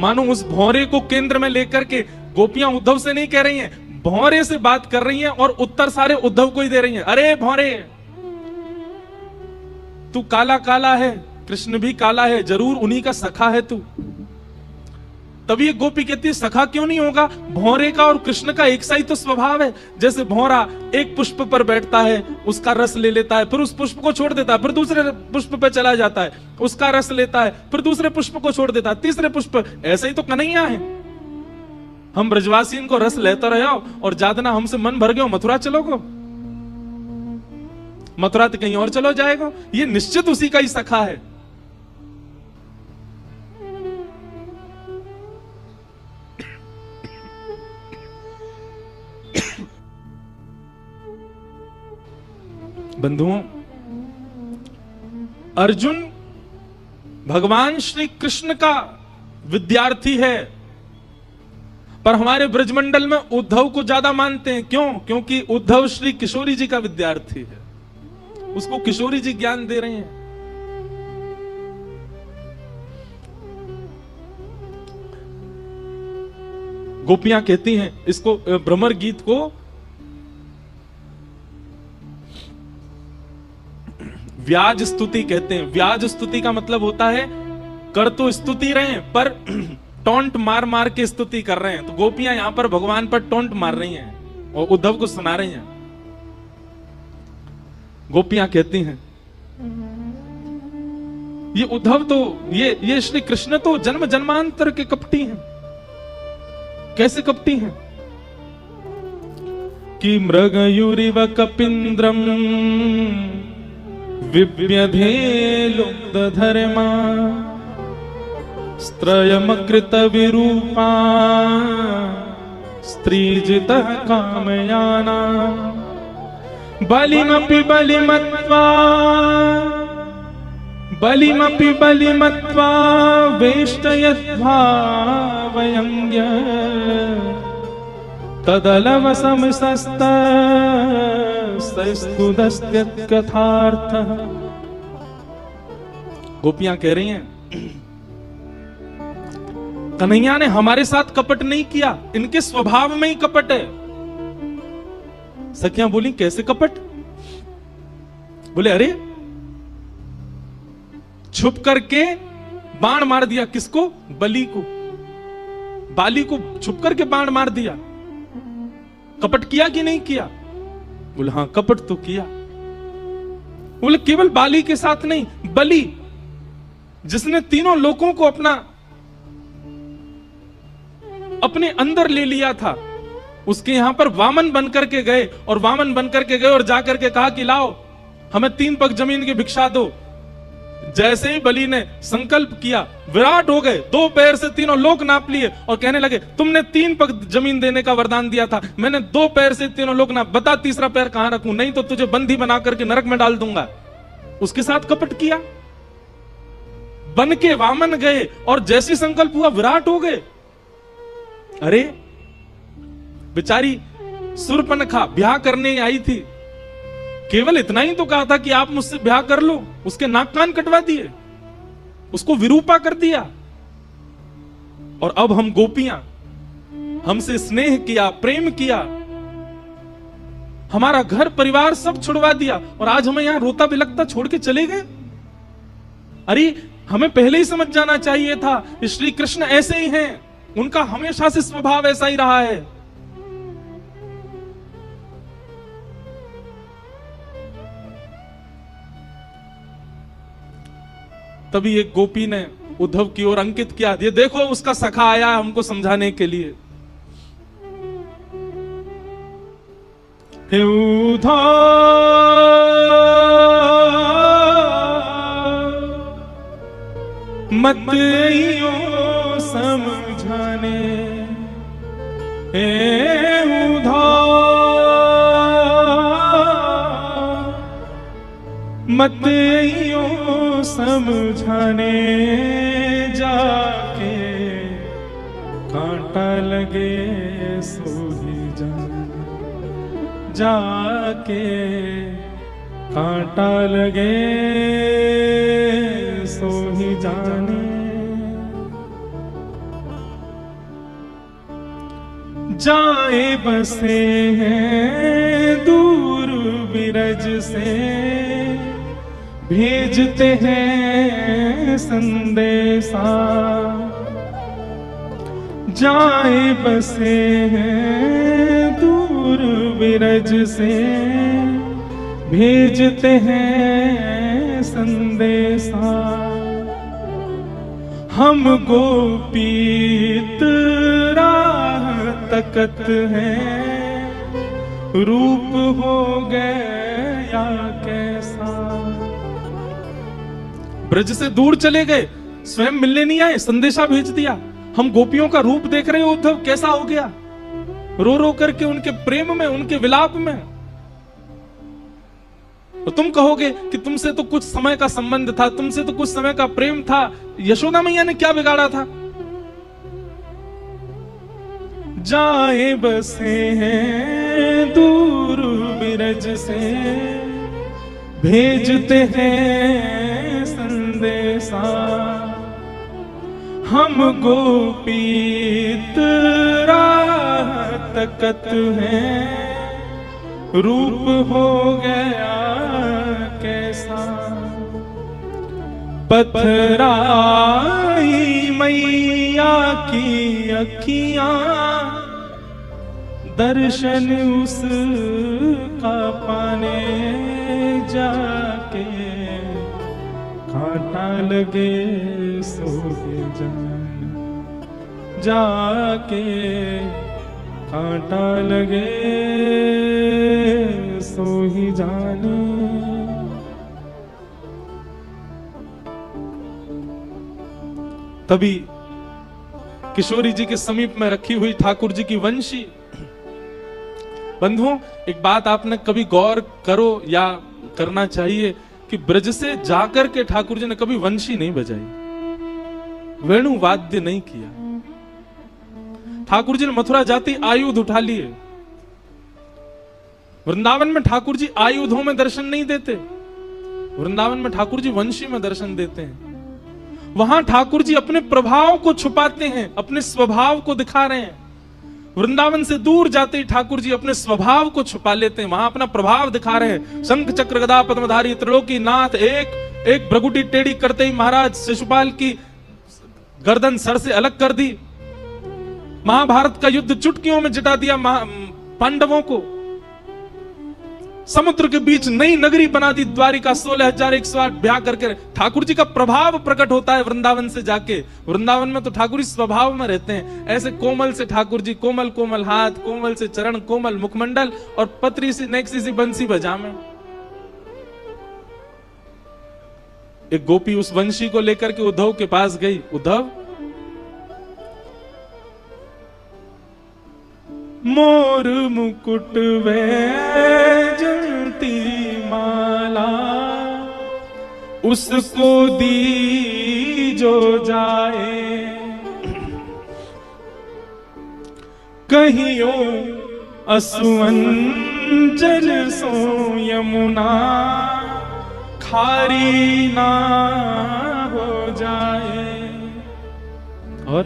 मानो उस भौरे को केंद्र में लेकर के गोपियां उद्धव से नहीं कह रही हैं, भौरे से बात कर रही हैं, और उत्तर सारे उद्धव को ही दे रही हैं। अरे भौरे, तू काला काला है, कृष्ण भी काला है, जरूर उन्हीं का सखा है तू। तभी एक गोपी कहती है सखा क्यों नहीं होगा, भौरे का और कृष्ण का एक सा ही तो स्वभाव है। जैसे भौरा एक पुष्प पर बैठता है, उसका रस ले लेता है, फिर उस पुष्प को छोड़ देता है, फिर दूसरे पुष्प पर चला जाता है, उसका रस लेता है, फिर दूसरे पुष्प को छोड़ देता है, तीसरे पुष्प। ऐसे ही तो कन्हैया है। हम ब्रजवासी इनको रस लेते रहे हो, और जादना हमसे मन भर गयो, मथुरा चलोगो, मथुरा तो कहीं और चलो जाएगा। ये निश्चित उसी का ही सखा है। बंधुओं, अर्जुन भगवान श्री कृष्ण का विद्यार्थी है, पर हमारे ब्रजमंडल में उद्धव को ज्यादा मानते हैं। क्यों? क्योंकि उद्धव श्री किशोरी जी का विद्यार्थी है, उसको किशोरी जी ज्ञान दे रहे हैं। गोपियां कहती हैं इसको, भ्रमर गीत को व्याज स्तुति कहते हैं। व्याज स्तुति का मतलब होता है कर तो स्तुति रहे हैं, पर टोंट मार मार के स्तुति कर रहे हैं। तो गोपियां यहां पर भगवान पर टोंट मार रही हैं और उद्धव को सुना रही हैं। गोपियां कहती हैं ये उद्धव तो, ये श्री कृष्ण तो जन्म जन्मांतर के कपटी हैं। कैसे कपटी हैं? कि मृगयुरिव कपिंद्रम विव्यधेलुब्धधर्मा स्त्रयमकृत विरूपा स्त्रीजितः कामयाना बलिमपि बलिमत्वा बलिमपि बलिमत्वा वेष्टयद्भावयङ्ग्य तदलवसमसस्तस्तुदस्त्यत्कथार्थः। गोपियां कह रही हैं कन्हैया ने हमारे साथ कपट नहीं किया, इनके स्वभाव में ही कपट है। सखियां बोली कैसे कपट? बोले अरे छुप करके बाण मार दिया, किसको? बलि को, बाली को छुप करके बाण मार दिया। कपट किया कि नहीं किया? बोले हां कपट तो किया। बोले केवल बाली के साथ नहीं, बलि जिसने तीनों लोगों को अपने अंदर ले लिया था, उसके यहां पर वामन बनकर के गए और वामन बनकर के गए और जाकर के कहा कि लाओ हमें 3 पग जमीन की भिक्षा दो। जैसे ही बलि ने संकल्प किया, विराट हो गए, 2 पैर से तीनों लोक नाप लिए और कहने लगे तुमने 3 पग जमीन देने का वरदान दिया था, मैंने 2 पैर से तीनों लोक नाप, बता तीसरा पैर कहां रखूं, नहीं तो तुझे बंदी बना करके नरक में डाल दूंगा। उसके साथ कपट किया, बन के वामन गए और जैसी संकल्प हुआ विराट हो गए। अरे बेचारी शूर्पणखा ब्याह करने आई थी, केवल इतना ही तो कहा था कि आप मुझसे ब्याह कर लो, उसके नाक कान कटवा दिए, उसको विरूपा कर दिया। और अब हम गोपियां, हमसे स्नेह किया, प्रेम किया, हमारा घर परिवार सब छुड़वा दिया और आज हमें यहां रोता बिलखता छोड़ के चले गए। अरे हमें पहले ही समझ जाना चाहिए था, श्री कृष्ण ऐसे ही हैं, उनका हमेशा से स्वभाव ऐसा ही रहा है। तभी एक गोपी ने उद्धव की ओर अंकित किया, ये देखो उसका सखा आया हमको समझाने के लिए। हे उद्धव मत आइयो समझाने, हे उद्धव मत आइयो समझाने, जाके कांटा लगे सो ही जाने, जाके कांटा लगे सो ही जाने। जाए बसे हैं दूर बिरज से, भेजते हैं संदेशा, जाए बसे हैं दूर बिरज से, भेजते हैं संदेशा। हम गोपीत राह तकत हैं, रूप हो गया कैसा। ब्रज से दूर चले गए, स्वयं मिलने नहीं आए, संदेशा भेज दिया। हम गोपियों का रूप देख रहे हो उद्धव कैसा हो गया, रो रो करके उनके प्रेम में, उनके विलाप में। तो तुम कहोगे कि तुमसे तो कुछ समय का संबंध था, तुमसे तो कुछ समय का प्रेम था, यशोदा मैया ने क्या बिगाड़ा था? जाए बसे हैं दूर बिरज से, भेजते हैं संदेशा। हम गोपीत राह तकत हैं, रूप हो गया कैसा। पथराई मैया की अखियां, दर्शन उसका पाने जाके, कांटा लगे सो जाने, जाके कांटा लगे सो ही जाने। तभी किशोरी जी के समीप में रखी हुई ठाकुर जी की वंशी। बंधुओं, एक बात आपने कभी गौर करो या करना चाहिए कि ब्रज से जाकर के ठाकुर जी ने कभी वंशी नहीं बजाई, वेणु वाद्य नहीं किया। ठाकुर जी ने मथुरा जाती आयुध उठा लिए। वृंदावन में ठाकुर जी आयुधों में दर्शन नहीं देते, वृंदावन में ठाकुर जी वंशी में दर्शन देते हैं। वहां ठाकुर जी अपने प्रभाव को छुपाते हैं, अपने स्वभाव को दिखा रहे हैं। वृंदावन से दूर जाते ही ठाकुर जी अपने स्वभाव को छुपा लेते हैं, वहां अपना प्रभाव दिखा रहे हैं। शंख चक्र गदा पद्मधारी त्रिलोकी नाथ, एक भ्रगुटी टेढ़ी करते ही महाराज शिशुपाल की गर्दन सर से अलग कर दी। महाभारत का युद्ध चुटकियों में जिता दिया पांडवों को। समुद्र के बीच नई नगरी बना दी द्वारिका, 16,108 ब्याह करके। ठाकुर जी का प्रभाव प्रकट होता है वृंदावन से जाके। वृंदावन में तो ठाकुर जी स्वभाव में रहते हैं। ऐसे कोमल से ठाकुर जी, कोमल कोमल हाथ, कोमल से चरण, कोमल मुखमंडल और पतरी सी नेक्सी सी बंसी बजामे। एक गोपी उस वंशी को लेकर के उद्धव के पास गई। उद्धव, मोर मुकुट वैजंती माला, उसको दी जो जाए, कहियो असुअंजल सो यमुना, खारी ना हो जाए। और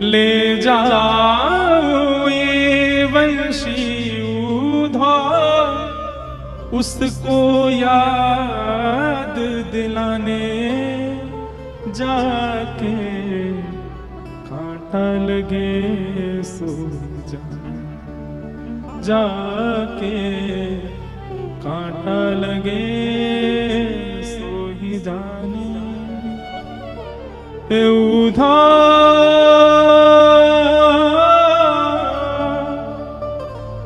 ले जाओ ये वंशी उद्धव, उसको याद दिलाने जाके, कांटा लगे सो जाके, कांटा लगे सो ही जाने।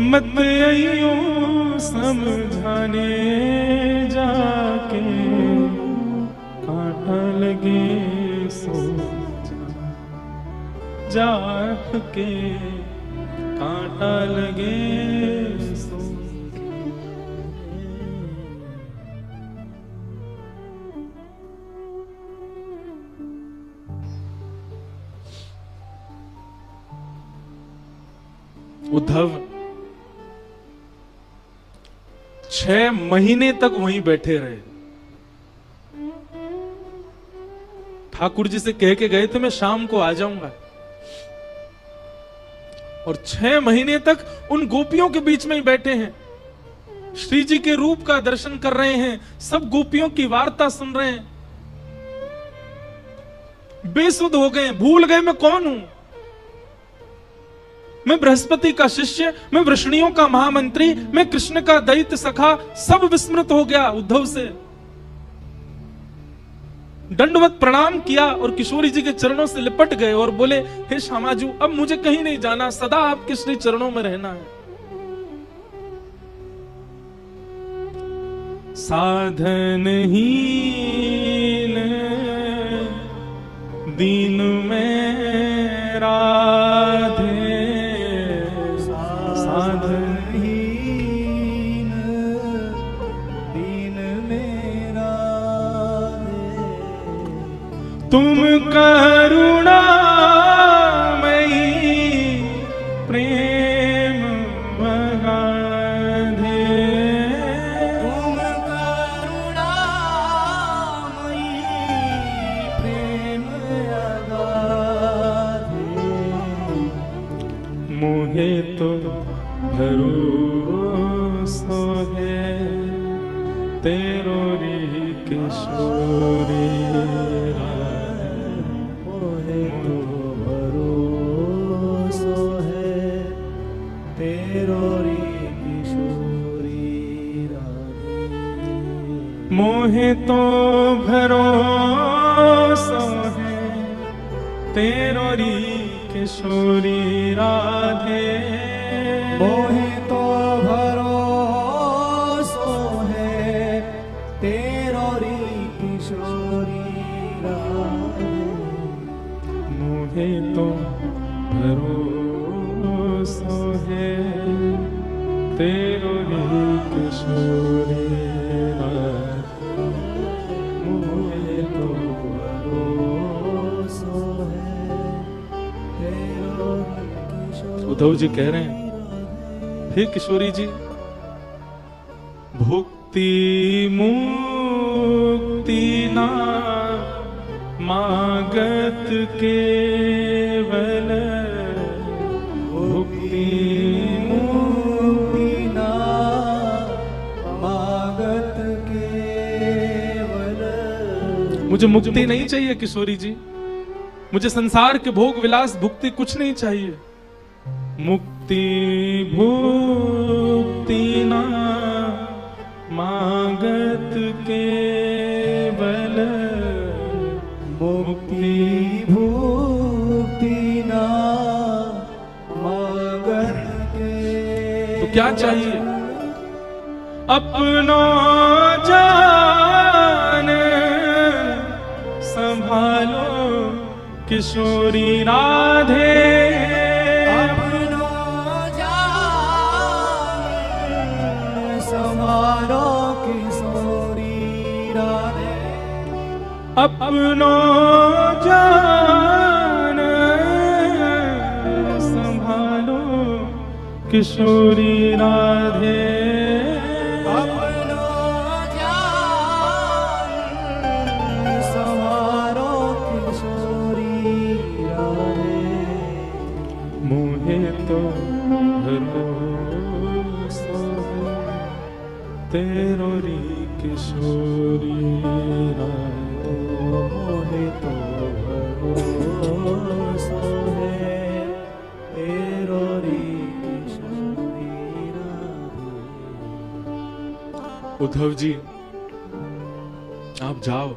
मत आइयो समझाने जाके, कांटा लगे सो जाके, कांटा लगे सो। उद्धव 6 महीने तक वहीं बैठे रहे। ठाकुर जी से कह के गए थे मैं शाम को आ जाऊंगा, और 6 महीने तक उन गोपियों के बीच में ही बैठे हैं। श्री जी के रूप का दर्शन कर रहे हैं, सब गोपियों की वार्ता सुन रहे हैं। बेसुध हो गए, भूल गए मैं कौन हूं। मैं बृहस्पति का शिष्य, मैं वृष्णियों का महामंत्री, मैं कृष्ण का दैत्य सखा, सब विस्मृत हो गया उद्धव से। दंडवत प्रणाम किया और किशोरी जी के चरणों से लिपट गए और बोले, हे श्यामाजू, अब मुझे कहीं नहीं जाना, सदा आपके श्री चरणों में रहना है। साधनहीन दीन में राधे, साधनहीन दीन में राधे, तुम करुणामयी प्रेम अगाधे, तुम करुणामयी प्रेम अगाधे, मोहे तो भरोसा है तेरो री किशोरी, मोहे तो भरोसा है तेरो री किशोरी राधे, मोहे तो भरोसा है तेरो री किशोरी राधे, मोहे तो भरोसा है तेरो री किशोरी राधे, मोहे तो भरोसा है तेरो री किशोरी राधे। उद्धव जी कह रहे हैं, हे किशोरी जी, भुक्ति मुक्ति ना मागत केवल, भुक्ति मुक्ति ना मागत केवल। मुझे मुक्ति नहीं चाहिए किशोरी जी, मुझे संसार के भोग विलास भुक्ति कुछ नहीं चाहिए। मुक्ति भुक्ति ना मागत केवल, मुक्ति भुक्ति ना मागत केवल। तो क्या चाहिए? अपनो जान संभालो किशोरी राधे, अपनो जान संभालो किशोरी राधे, अपनो जान संभालो किशोरी राधे, अपनो जान संभालो किशोरी राधे। मोहे तो भरोसा है तेरो री किशोरी राधे, मोहे तो भरोसा है तेरो री किशोरी राधे। उद्धव जी आप जाओ,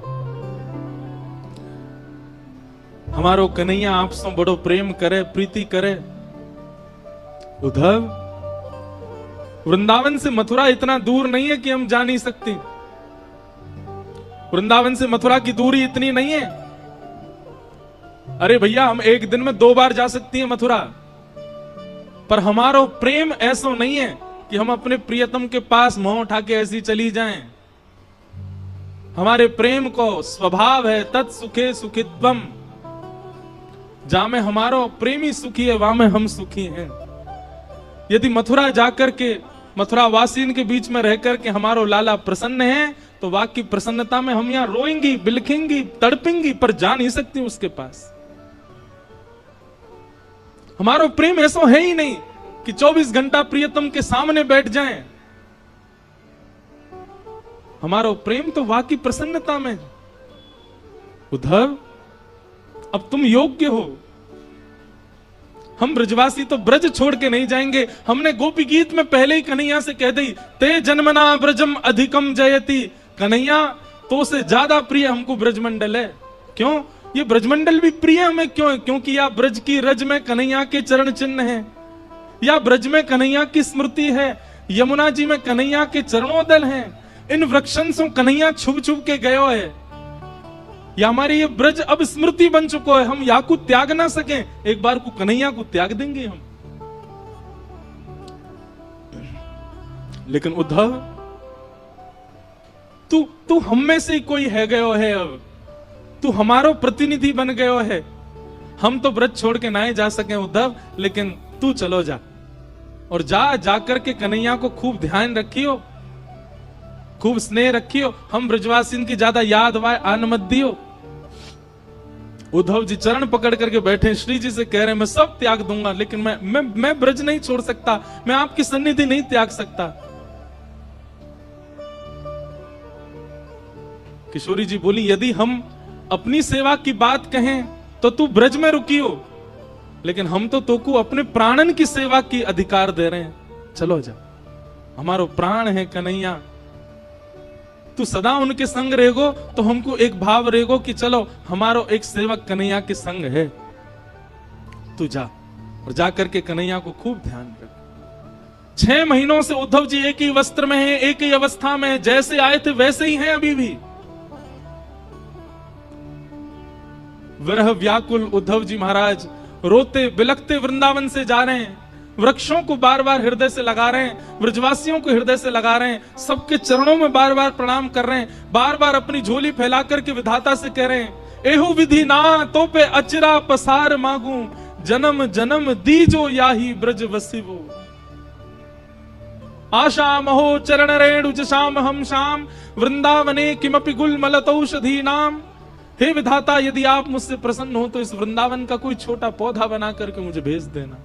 हमारो कन्हैया आपसे बड़ो प्रेम करे, प्रीति करे। उद्धव, वृंदावन से मथुरा इतना दूर नहीं है कि हम जा नहीं सकते। वृंदावन से मथुरा की दूरी इतनी नहीं है। अरे भैया, हम एक दिन में 2 बार जा सकती हैं मथुरा, पर हमारो प्रेम ऐसा नहीं है कि हम अपने प्रियतम के पास मुंह उठा के ऐसी चली जाएं। हमारे प्रेम को स्वभाव है तत्सुखे सुखित्वम, जहां में हमारो प्रेमी सुखी है वहां में हम सुखी हैं। यदि मथुरा जाकर के मथुरा वासियों के बीच में रहकर के हमारो लाला प्रसन्न है, तो वाकई प्रसन्नता में हम यहां रोएंगी, बिलखेंगी, तड़पेंगी, पर जा नहीं सकती उसके पास। हमारो प्रेम ऐसा है ही नहीं कि 24 घंटा प्रियतम के सामने बैठ जाएं। हमारो प्रेम तो वाकई प्रसन्नता में। उद्धव, अब तुम योग्य हो। हम ब्रजवासी तो ब्रज छोड़ के नहीं जाएंगे। हमने गोपी गीत में पहले ही कन्हैया से कह दी, ते जन्मना ब्रजम अधिकम जयति। कन्हैया, तो से ज्यादा प्रिय हमको ब्रजमंडल है। क्यों? ये ब्रजमंडल भी प्रिय हमें क्यों है? क्योंकि या ब्रज की रज में कन्हैया के चरण चिन्ह है, या ब्रज में कन्हैया की स्मृति है, यमुना जी में कन्हैया के चरणोदल हैं। इन वृक्षन से कन्हैया छुप छुप के गयो है। या हमारे ये ब्रज अब स्मृति बन चुको है, हम या को त्याग ना सके, एक बार को कन्हैया को त्याग देंगे हम। लेकिन उद्धव, तू हम में से कोई है गयो है। अब तू हमारो प्रतिनिधि बन गयो है। हम तो ब्रज छोड़ के ना ही जा सके उद्धव, लेकिन तू चलो जा, और जाकर के कन्हैया को खूब ध्यान रखियो, खूब स्नेह रखियो। हम ब्रजवासियों की ज्यादा याद आन मत दियो। उद्धव जी चरण पकड़ करके बैठे, श्री जी से कह रहे हैं, मैं सब त्याग दूंगा, लेकिन मैं ब्रज नहीं छोड़ सकता, मैं आपकी सन्निधि नहीं त्याग सकता। किशोरी जी बोली, यदि हम अपनी सेवा की बात कहें तो तू ब्रज में रुकियो, लेकिन हम तो तोको अपने प्राणन की सेवा की अधिकार दे रहे हैं। चलो जा, हमारो प्राण है कन्हैया, तू सदा उनके संग रहेगो, तो हमको एक भाव रहेगो कि चलो हमारो एक सेवक कन्हैया के संग है। तू जा, और जाकर के कन्हैया को खूब ध्यान रख। 6 महीनों से उद्धव जी एक ही वस्त्र में हैं, एक ही अवस्था में हैं, जैसे आए थे वैसे ही हैं अभी भी। विरह व्याकुल उद्धव जी महाराज रोते बिलखते वृंदावन से जा रहे हैं। वृक्षों को बार बार हृदय से लगा रहे हैं, ब्रजवासियों को हृदय से लगा रहे हैं, सबके चरणों में बार बार प्रणाम कर रहे हैं, बार बार अपनी झोली फैला करके विधाता से कह रहे हैं, एहु विधि ना तो पे अचरा पसार मांगू, जन्म जन्म दीजो याही ब्रज वसिवो। आशा महो चरण रेणु जशाम हम शाम वृंदावने किमपि गुलमलतौषधी नाम। हे विधाता, यदि आप मुझसे प्रसन्न हो तो इस वृंदावन का कोई छोटा पौधा बना करके मुझे भेज देना।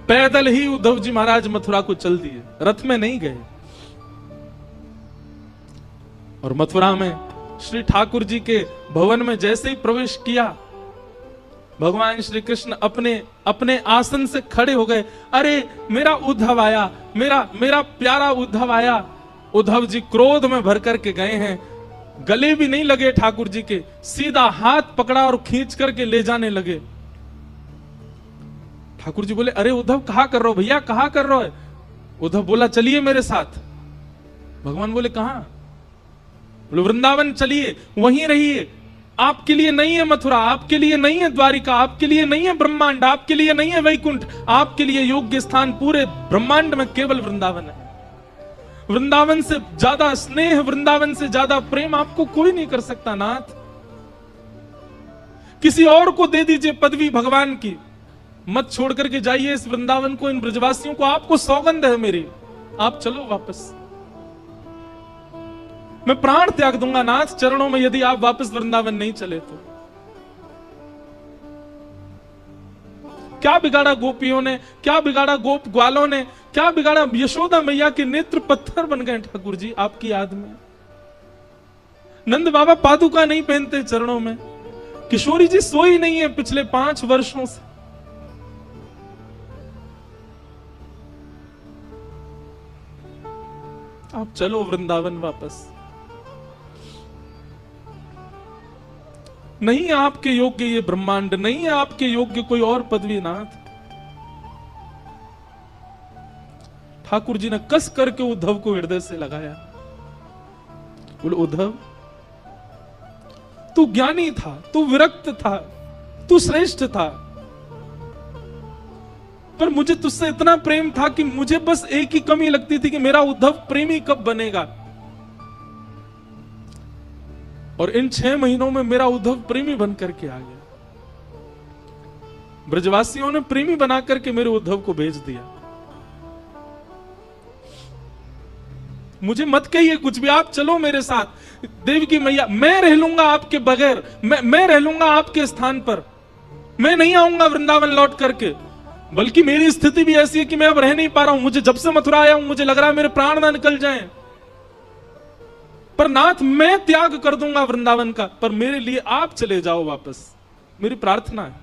पैदल ही उद्धव जी महाराज मथुरा को चल दिए, रथ में नहीं गए। और मथुरा में श्री ठाकुर जी के भवन में जैसे ही प्रवेश किया, भगवान श्री कृष्ण अपने अपने आसन से खड़े हो गए। अरे मेरा उद्धव आया, मेरा प्यारा उद्धव आया। उद्धव जी क्रोध में भर करके गए हैं, गले भी नहीं लगे ठाकुर जी के, सीधा हाथ पकड़ा और खींच करके ले जाने लगे। ठाकुर जी बोले, अरे उद्धव कहां कर रहे हो भैया, कहां कर रहे हो? उद्धव बोला, चलिए मेरे साथ। भगवान बोले, कहां? बोले, वृंदावन चलिए, वहीं रहिए। आपके लिए नहीं है मथुरा, आपके लिए नहीं है द्वारिका, आपके लिए नहीं है ब्रह्मांड, आपके लिए नहीं है वैकुंठ, आपके लिए योग्य स्थान पूरे ब्रह्मांड में केवल वृंदावन है। वृंदावन से ज्यादा स्नेह, वृंदावन से ज्यादा प्रेम आपको कोई नहीं कर सकता नाथ। किसी और को दे दीजिए पदवी भगवान की, मत छोड़ करके जाइए इस वृंदावन को, इन ब्रजवासियों को। आपको सौगंध है मेरी, आप चलो वापस। मैं प्राण त्याग दूंगा नाथ चरणों में यदि आप वापस वृंदावन नहीं चले तो। क्या बिगाड़ा गोपियों ने, क्या बिगाड़ा गोप ग्वालों ने, क्या बिगाड़ा? यशोदा मैया के नेत्र पत्थर बन गए ठाकुर जी आपकी याद में। नंद बाबा पादुका नहीं पहनते चरणों में। किशोरी जी सोई नहीं है पिछले 5 वर्षों से। आप चलो वृंदावन वापस। नहीं है आपके योग्य ये ब्रह्मांड, नहीं है आपके योग्य कोई और पदवी नाथ। ठाकुर जी ने कस करके उद्धव को हृदय से लगाया। बोले, उद्धव तू ज्ञानी था, तू विरक्त था, तू श्रेष्ठ था, पर मुझे तुझसे इतना प्रेम था कि मुझे बस एक ही कमी लगती थी कि मेरा उद्धव प्रेमी कब बनेगा। और इन 6 महीनों में मेरा उद्धव प्रेमी बन करके आ गया। ब्रजवासियों ने प्रेमी बना करके मेरे उद्धव को भेज दिया। मुझे मत कहिए कुछ भी, आप चलो मेरे साथ। देवी की मैया, मैं रह लूंगा आपके बगैर, मैं रह लूंगा आपके स्थान पर। मैं नहीं आऊंगा वृंदावन लौट करके, बल्कि मेरी स्थिति भी ऐसी है कि मैं अब रह नहीं पा रहा हूं। मुझे जब से मथुरा आया हूं मुझे लग रहा है मेरे प्राण ना निकल जाएं। पर नाथ मैं त्याग कर दूंगा वृंदावन का, पर मेरे लिए आप चले जाओ वापस, मेरी प्रार्थना है।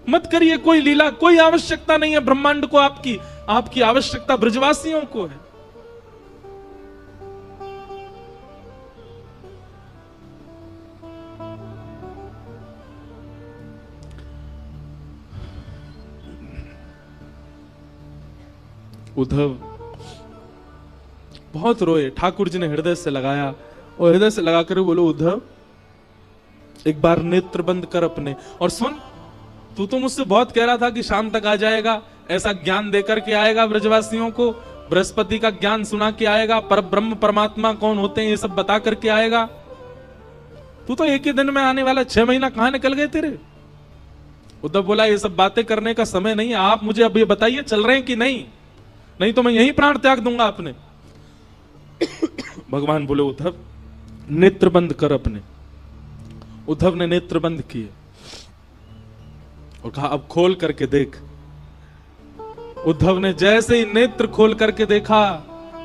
मत करिए कोई लीला, कोई आवश्यकता नहीं है ब्रह्मांड को आपकी, आपकी आवश्यकता ब्रजवासियों को है। उद्धव बहुत रोए। ठाकुर जी ने हृदय से लगाया और हृदय से लगाकर बोलो, उद्धव एक बार नेत्र बंद कर अपने और सुन। तू तो मुझसे बहुत कह रहा था कि शाम तक आ जाएगा, ऐसा ज्ञान देकर के आएगा ब्रजवासियों को, बृहस्पति का ज्ञान सुना के आएगा, पर ब्रह्म परमात्मा कौन होते हैं ये सब बता करके आएगा। तू तो एक ही दिन में आने वाला, 6 महीना कहां निकल गए तेरे? उद्धव बोला, ये सब बातें करने का समय नहीं है, आप मुझे अब ये बताइए चल रहे हैं कि नहीं, नहीं तो मैं यही प्राण त्याग दूंगा अपने। भगवान बोले, उद्धव नेत्र बंद कर अपने। उद्धव ने नेत्र बंद किए और कहा, अब खोल करके देख। उद्धव ने जैसे ही नेत्र खोल करके देखा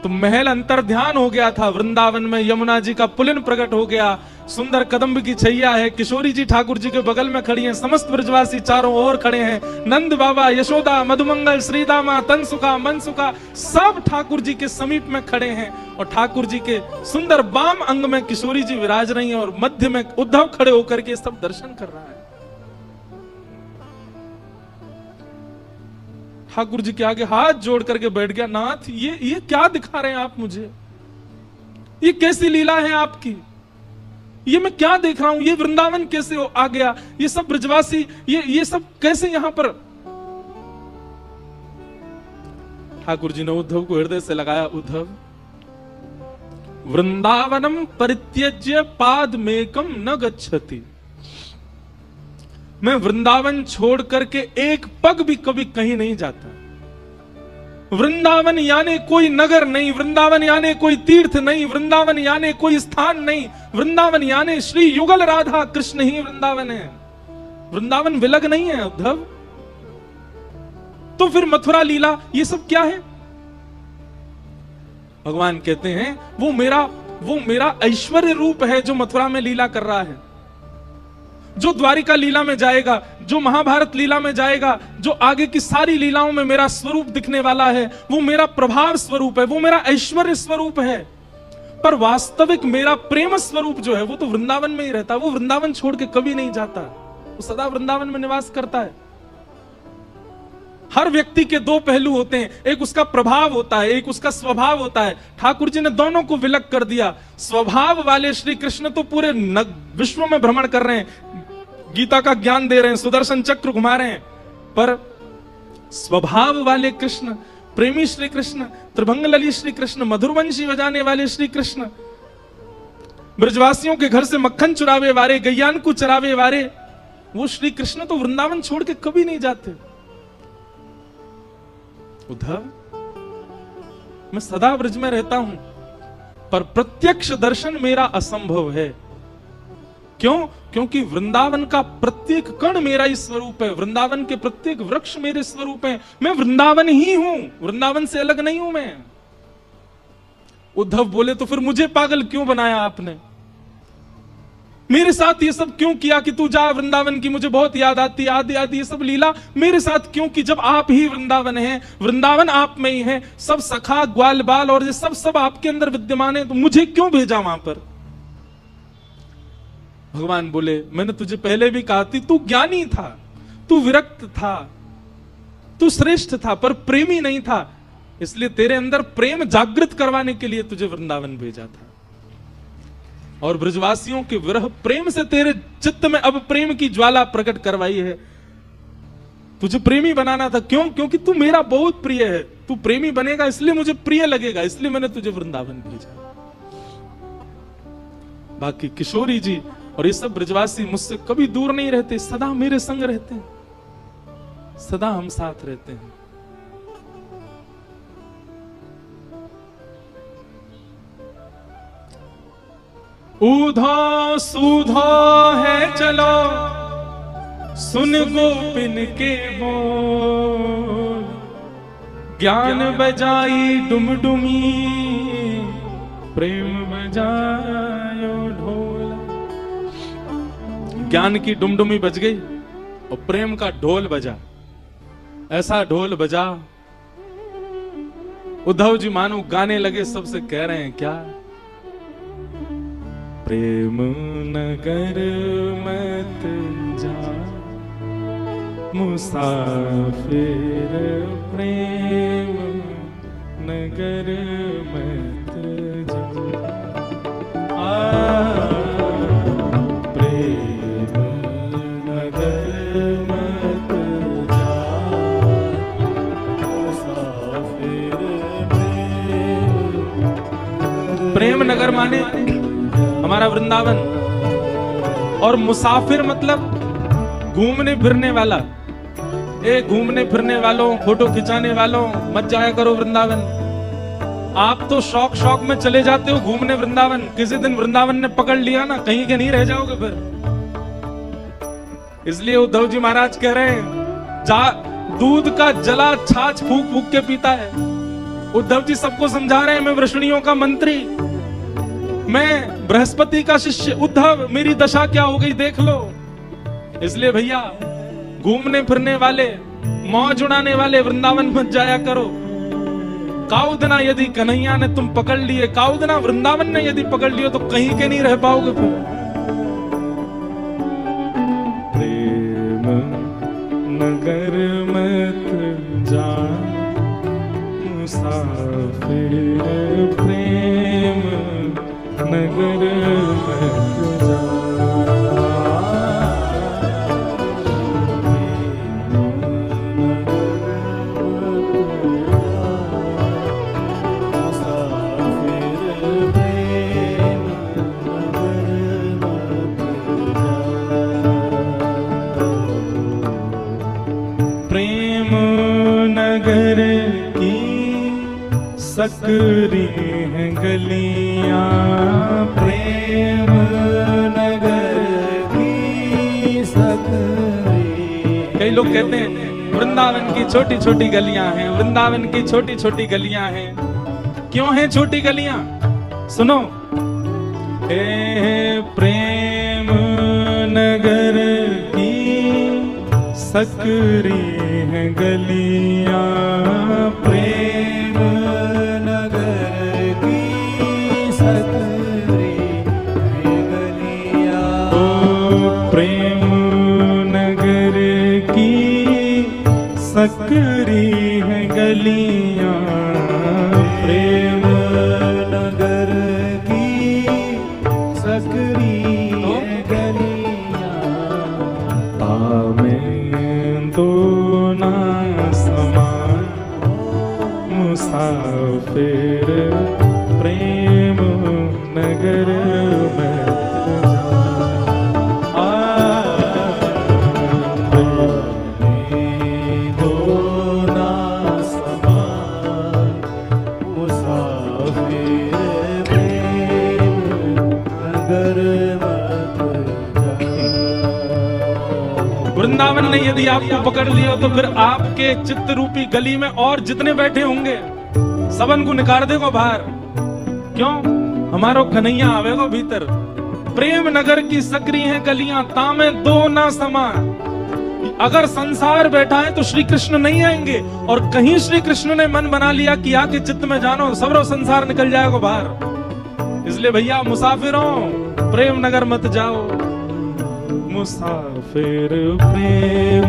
तो महल अंतर ध्यान हो गया था। वृंदावन में यमुना जी का पुलिन प्रकट हो गया, सुंदर कदम्ब की छैया है, किशोरी जी ठाकुर जी के बगल में खड़ी हैं, समस्त ब्रजवासी चारों ओर खड़े हैं, नंद बाबा, यशोदा, मधुमंगल, श्रीदामा, तनसुका, मनसुका सब ठाकुर जी के समीप में खड़े हैं। और ठाकुर जी के सुंदर वाम अंग में किशोरी जी विराज रही हैं और मध्य में उद्धव खड़े होकर के सब दर्शन कर रहा है। ठाकुर जी के आगे हाथ जोड़ करके बैठ गया, नाथ ये क्या दिखा रहे हैं आप मुझे? ये कैसी लीला है आपकी? ये मैं क्या देख रहा हूं? ये वृंदावन कैसे आ गया? ये सब ब्रजवासी, ये सब कैसे यहां पर? ठाकुर जी ने उद्धव को हृदय से लगाया, उद्धव वृंदावनम परित्यज्य पादमेकम न गच्छति। मैं वृंदावन छोड़ करके एक पग भी कभी कहीं नहीं जाता। वृंदावन यानी कोई नगर नहीं, वृंदावन यानी कोई तीर्थ नहीं, वृंदावन यानी कोई स्थान नहीं, वृंदावन यानी श्री युगल राधा कृष्ण ही वृंदावन है। वृंदावन विलग नहीं है उद्धव। तो फिर मथुरा लीला ये सब क्या है? भगवान कहते हैं वो मेरा ऐश्वर्य रूप है जो मथुरा में लीला कर रहा है। जो द्वारिका लीला में जाएगा, जो महाभारत लीला में जाएगा, जो आगे की सारी लीलाओं में मेरा स्वरूप दिखने वाला है, वो मेरा प्रभाव स्वरूप है, वो मेरा ऐश्वर्य स्वरूप है। पर वास्तविक मेरा प्रेम स्वरूप जो है वो तो वृंदावन में ही रहता है। वो वृंदावन छोड़ के कभी नहीं जाता, वो सदा वृंदावन में निवास करता है। हर व्यक्ति के दो पहलू होते हैं, एक उसका प्रभाव होता है, एक उसका स्वभाव होता है। ठाकुर जी ने दोनों को विलग कर दिया। स्वभाव वाले श्री कृष्ण तो पूरे विश्व में भ्रमण कर रहे हैं, गीता का ज्ञान दे रहे हैं, सुदर्शन चक्र घुमा रहे हैं। पर स्वभाव वाले कृष्ण, प्रेमी श्री कृष्ण, त्रिभंग ललित श्री कृष्ण, मधुरवंशी बजाने वाले श्री कृष्ण, ब्रजवासियों के घर से मक्खन चुरावे वाले, गैयान को चरावे वाले, वो श्री कृष्ण तो वृंदावन छोड़ के कभी नहीं जाते। उद्धव, मैं सदा ब्रज में रहता हूं, पर प्रत्यक्ष दर्शन मेरा असंभव है। क्यों? क्योंकि वृंदावन का प्रत्येक कण मेरा ही स्वरूप है, वृंदावन के प्रत्येक वृक्ष मेरे स्वरूप हैं। मैं वृंदावन ही हूं, वृंदावन से अलग नहीं हूं मैं। उद्धव बोले तो फिर मुझे पागल क्यों बनाया आपने? मेरे साथ ये सब क्यों किया कि तू जा वृंदावन की मुझे बहुत याद आती, आदि आदि ये सब लीला मेरे साथ क्यों की, जब आप ही वृंदावन हैं, वृंदावन आप में ही है, सब सखा ग्वाल बाल और ये सब आपके अंदर विद्यमान है, तो मुझे क्यों भेजा वहां पर? भगवान बोले मैंने तुझे पहले भी कहा थी, तू ज्ञानी था, तू विरक्त था, तू श्रेष्ठ था, पर प्रेमी नहीं था। इसलिए तेरे अंदर प्रेम जागृत करवाने के लिए तुझे वृंदावन भेजा था। और ब्रजवासियों के विरह प्रेम से तेरे चित्त में अब प्रेम की ज्वाला प्रकट करवाई है। तुझे प्रेमी बनाना था। क्यों? क्योंकि तू मेरा बहुत प्रिय है। तू प्रेमी बनेगा इसलिए मुझे प्रिय लगेगा, इसलिए मैंने तुझे वृंदावन भेजा। बाकी किशोरी जी और ये सब ब्रजवासी मुझसे कभी दूर नहीं रहते, सदा मेरे संग रहते हैं, सदा हम साथ रहते हैं। ऊधो सूधो है चलो सुन गोपिन के बोल, ज्ञान बजाई डुमडुमी प्रेम बजायो ढोल। ज्ञान की डुमडुमी बज गई और प्रेम का ढोल बजा। ऐसा ढोल बजा उद्धव जी मानो गाने लगे, सबसे कह रहे हैं क्या? प्रेम नगर मत जा मुसाफिर, प्रेम नगर मत जा, प्रेम नगर मत जा मुसाफिर, प्रेम नगर माने हमारा वृंदावन, और मुसाफिर मतलब घूमने फिरने वाला। ए घूमने फिरने वालों, फोटो खिंचाने वालों, मत जाया करो वृंदावन। आप तो शौक शौक में चले जाते हो घूमने वृंदावन, किसी दिन वृंदावन ने पकड़ लिया ना, कहीं के नहीं रह जाओगे फिर। इसलिए उद्धव जी महाराज कह रहे हैं दूध का जला छाछ फूक फूक के पीता है। उद्धव जी सबको समझा रहे हैं मैं वृष्णियों का मंत्री, मैं बृहस्पति का शिष्य। उद्धव मेरी दशा क्या हो गई देख लो। इसलिए भैया घूमने फिरने वाले, मौज उड़ाने वाले वृंदावन मत जाया करो। काउदना यदि कन्हैया ने तुम पकड़ लिए, काउदना वृंदावन ने यदि पकड़ लियो तो कहीं के नहीं रह पाओगे फिर। प्रेम नगर मत जा मुसाफिर, प्रेम नगर मत जा। नगर की सकरी हैं गलियां, प्रेम नगर की सकरी। कई लोग कहते हैं वृंदावन की छोटी छोटी गलियां हैं, वृंदावन की छोटी छोटी गलियां हैं। क्यों हैं छोटी गलियां? सुनो, प्रेम नगर की सकरी हैं गलियां, प्रेम नगर की सकरी है गलियां। प्रेम नगर की सकरी हैं गलियां, प्रेम नगर की सकरी है गलियां। तामें दो ना समान मुसाफिर प्रेम नगर में दो ना समान मुसाफिर प्रेम नगर मत जा। वृंदावन ने यदि आपको पकड़ लिया तो फिर आपके चित्त रूपी गली में और जितने बैठे होंगे सबन को निकाल देगो बाहर। क्यों? हमारो कन्हैया आवेगो भीतर। प्रेम नगर की सकरी हैं गलियां, तामे दो ना समा। अगर संसार बैठा है तो श्री कृष्ण नहीं आएंगे, और कहीं श्री कृष्ण ने मन बना लिया कि आके चित्त में जानो, सबरो संसार निकल जाएगा बाहर। इसलिए भैया मुसाफिरों प्रेम नगर मत जाओ, मुसाफिर प्रेम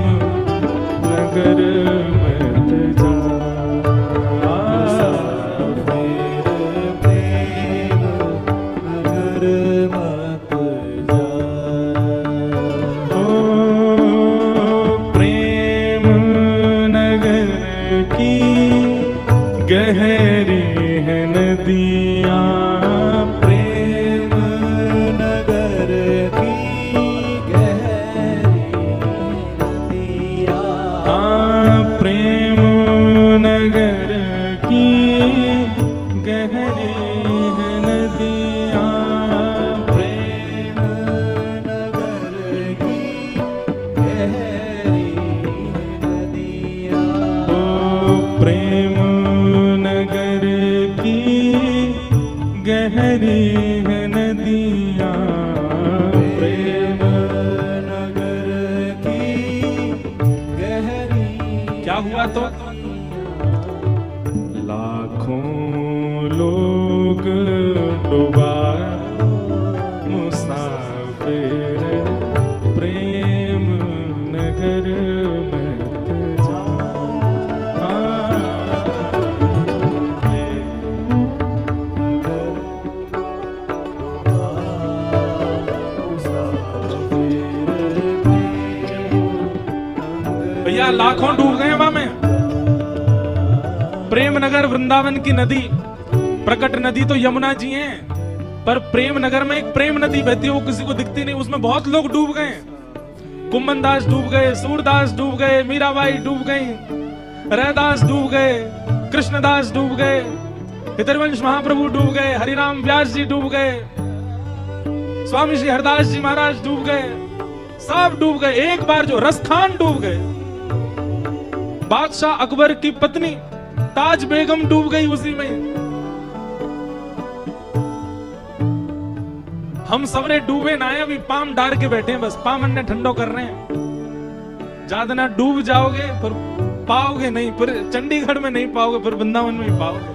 नगर मत जाओ। प्रेम नगर मत जा। प्रेम नगर की गहरी है नदियां, प्रेम नगर की गहरी नदियां। प्रेम नगर की गहरी है नदियां, प्रेम नगर की गहरी नदियां। प्रेम नगर की गहरी है नदियां, प्रेम नगर की गहरी। क्या हुआ तो? लाखों लोग डूबा मुसाफिर प्रेम नगर मत जा। भैया लाखों डूब गए वहां में। प्रेम नगर वृंदावन की नदी, प्रकट नदी तो यमुना जी हैं, पर प्रेम नगर में एक प्रेम नदी बहती है, वो किसी को दिखती नहीं, उसमें बहुत लोग डूब गए। कुम्मन दास डूब गए, सूरदास डूब गए, मीराबाई डूब गई, रैदास डूब गए, कृष्णदास डूब गए, हितरवंश महाप्रभु डूब गए, हरिराम व्यास जी डूब गए, स्वामी श्री हरदास जी महाराज डूब गए, सब डूब गए। एक बार जो रसखान डूब गए, बादशाह अकबर की पत्नी ताज बेगम डूब गई उसी में। हम सबरे डूबे ना है, अभी पाम डार के बैठे हैं, बस पामन ने ठंडो कर रहे हैं। ज्यादा ना डूब जाओगे फिर पाओगे नहीं, फिर चंडीगढ़ में नहीं पाओगे, फिर वृंदावन में ही पाओगे।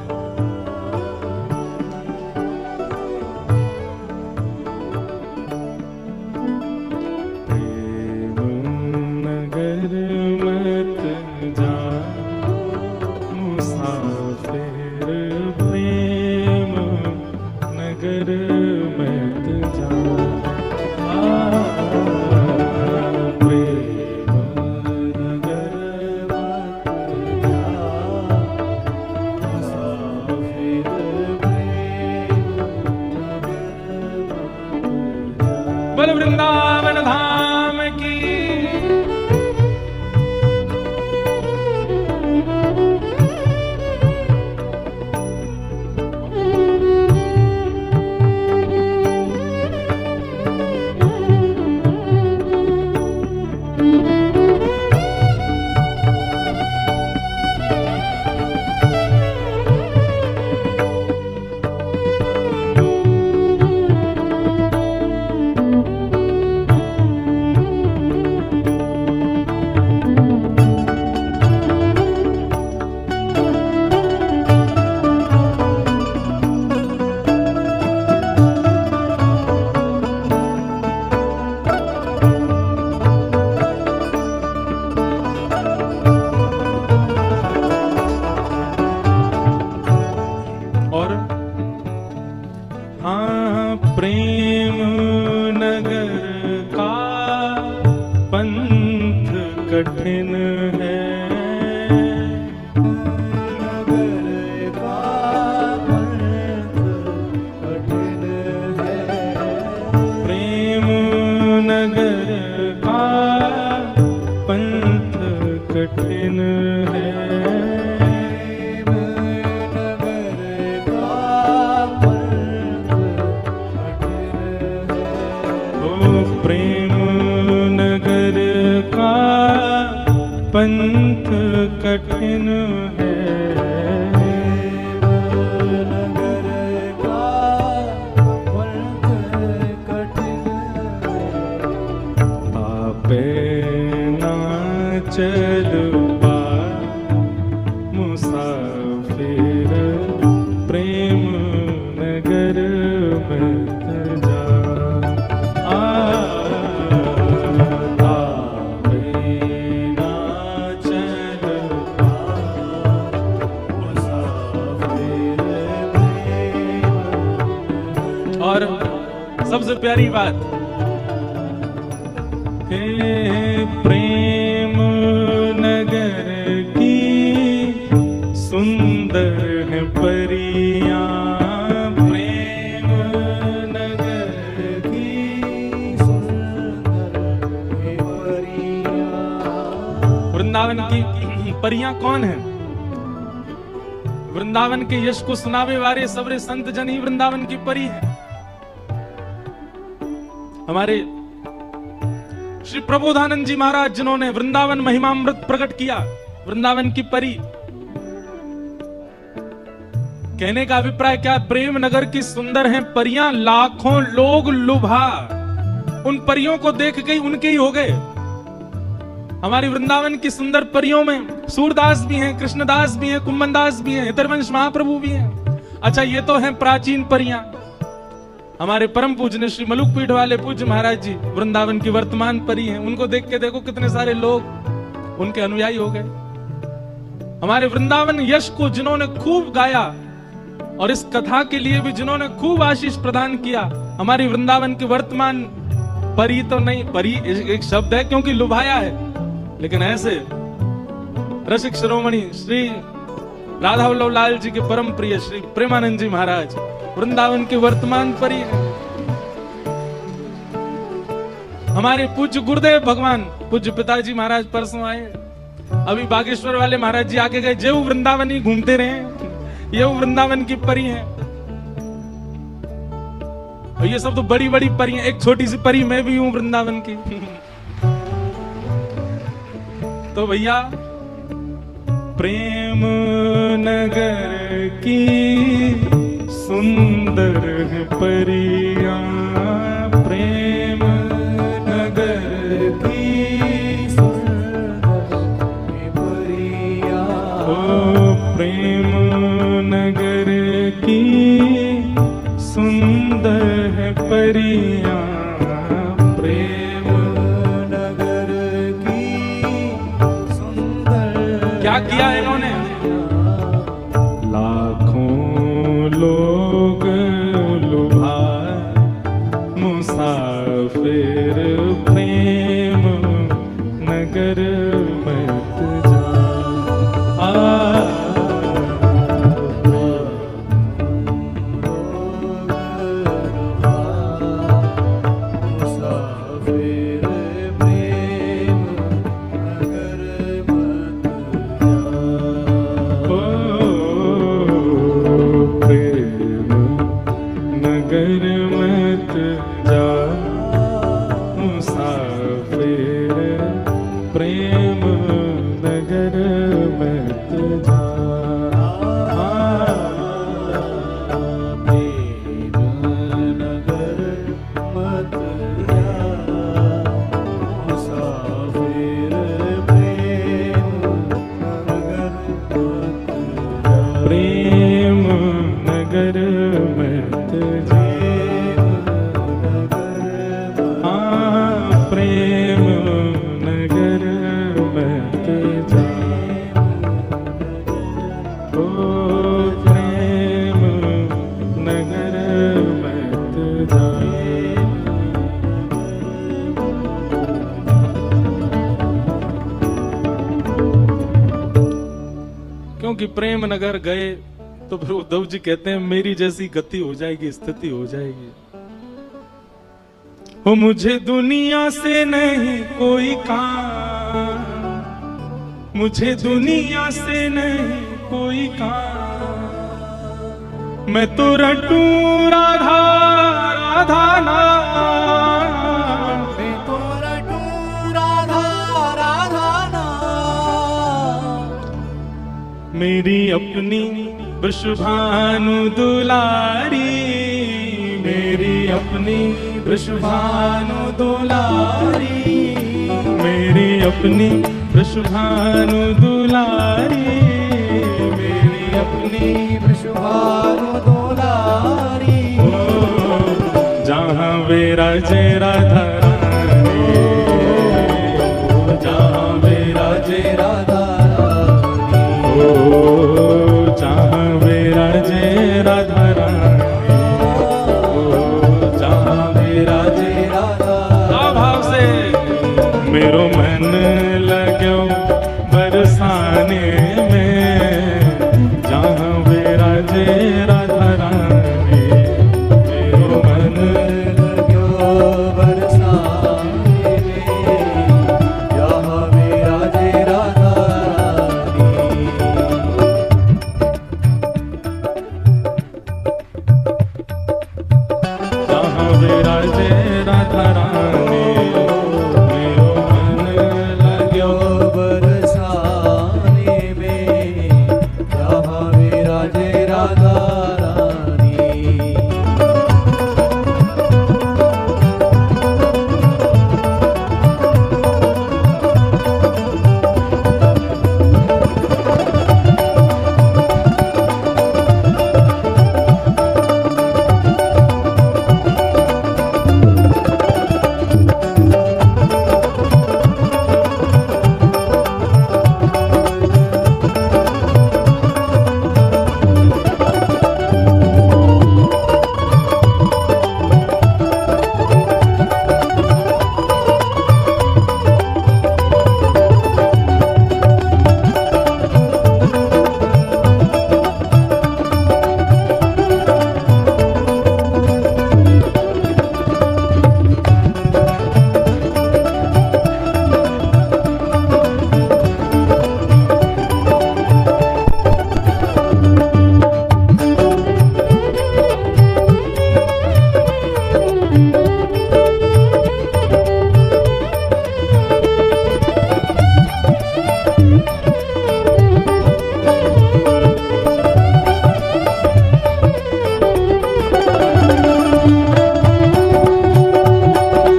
बोल वृंदावन धाम की। कठिन है। प्रेम नगर का पंथ कठिन है। आपे ना चल पा मुसाफिर प्रेम नगर मत जा। आपे ना चल पा मुसाफिर प्रेम। और सबसे प्यारी बात, प्रेम नगर की सुंदर है परियां। प्रेम नगर की सुंदर है परियां। वृंदावन की परियां कौन है? वृंदावन के यश को सुनावे वाले सबरे संत जन ही वृंदावन की परी है। हमारे श्री प्रबोधानंद जी महाराज जिन्होंने वृंदावन महिमामृत प्रकट किया, वृंदावन की परी। कहने का अभिप्राय क्या? प्रेम नगर की सुंदर हैं परियां, लाखों लोग लुभा उन परियों को देख के उनके ही हो गए। हमारी वृंदावन की सुंदर परियों में सूरदास भी हैं, कृष्णदास भी हैं, कुंभनदास भी हैं, हितरवंश महाप्रभु भी हैं। अच्छा, ये तो हैं प्राचीन परियां। हमारे परम पूज्य श्री मलुक पीठ वाले पूज्य महाराज जी वृंदावन की वर्तमान परी हैं। उनको देख के देखो कितने सारे लोग उनके अनुयायी हो गए। हमारे वृंदावन यश को जिन्होंने खूब गाया और इस कथा के लिए भी जिन्होंने खूब आशीष प्रदान किया, हमारी वृंदावन की वर्तमान परी तो नहीं, परी एक शब्द है क्योंकि लुभाया है, लेकिन ऐसे रसिक शिरोमणि श्री राधा वल्लभ लाल जी के परम प्रिय श्री प्रेमानंद जी महाराज वृंदावन की वर्तमान परी है। हमारे पूज्य गुरुदेव भगवान पूज्य पिताजी महाराज परसों आए, अभी बागेश्वर वाले महाराज जी आके गए, जो वृंदावन ही घूमते रहे, ये वृंदावन की परी है। और ये सब तो बड़ी बड़ी परी हैं, एक छोटी सी परी मैं भी हूं वृंदावन की। तो भैया, प्रेम नगर की सुंदर है परियां। प्रेम नगर की सुंदर है परियां। ओ प्रेम नगर की सुंदर है परियां। प्रेम नगर की सुंदर। क्या किया इन्होंने? लाखों लोग लुभा मुसाफिर प्रेम नगर मत जा। मुसाफिर प्रेम नगर मत जा। प्रेम नगर मत जा मुसाफिर। प्रेम नगर मत जा। प्रेम नगर मत जा मुसाफिर। प्रेम नगर मत जा। प्रेम नगर मत जा। प्रेम नगर मत जा। ओ प्रेम नगर मत जा। क्योंकि प्रेम नगर गए तो फिर उद्धव जी कहते हैं मेरी जैसी गति हो जाएगी, स्थिति हो जाएगी। हो मुझे दुनिया से नहीं कोई काम, मुझे दुनिया से नहीं कोई काम, मैं तो रटू राधा राधा नाम, मैं तो रटू राधा राधा नाम। मेरी अपनी वृषभानु दुलारी, मेरी अपनी वृषभानु दुलारी, मेरी अपनी वृषभानु दुलारी, मेरी अपनी वृषभानु दुलारी। जहाँ विराजे राधा रानी, जहाँ विराजे राधा ओ जहाँ विराजे राधा रानी, ओ जहाँ विराजे राधा। भाव से मेरो मन लगो बरसाने में, जहाँ विराजे राधा रानी, मेरो मन लगो बरसाने में, जहाँ विराजे राधा रानी। जहाँ विराजे राधा रानी, मेरो मन लगो बरसाने में, जहाँ विराजे राधा रानी।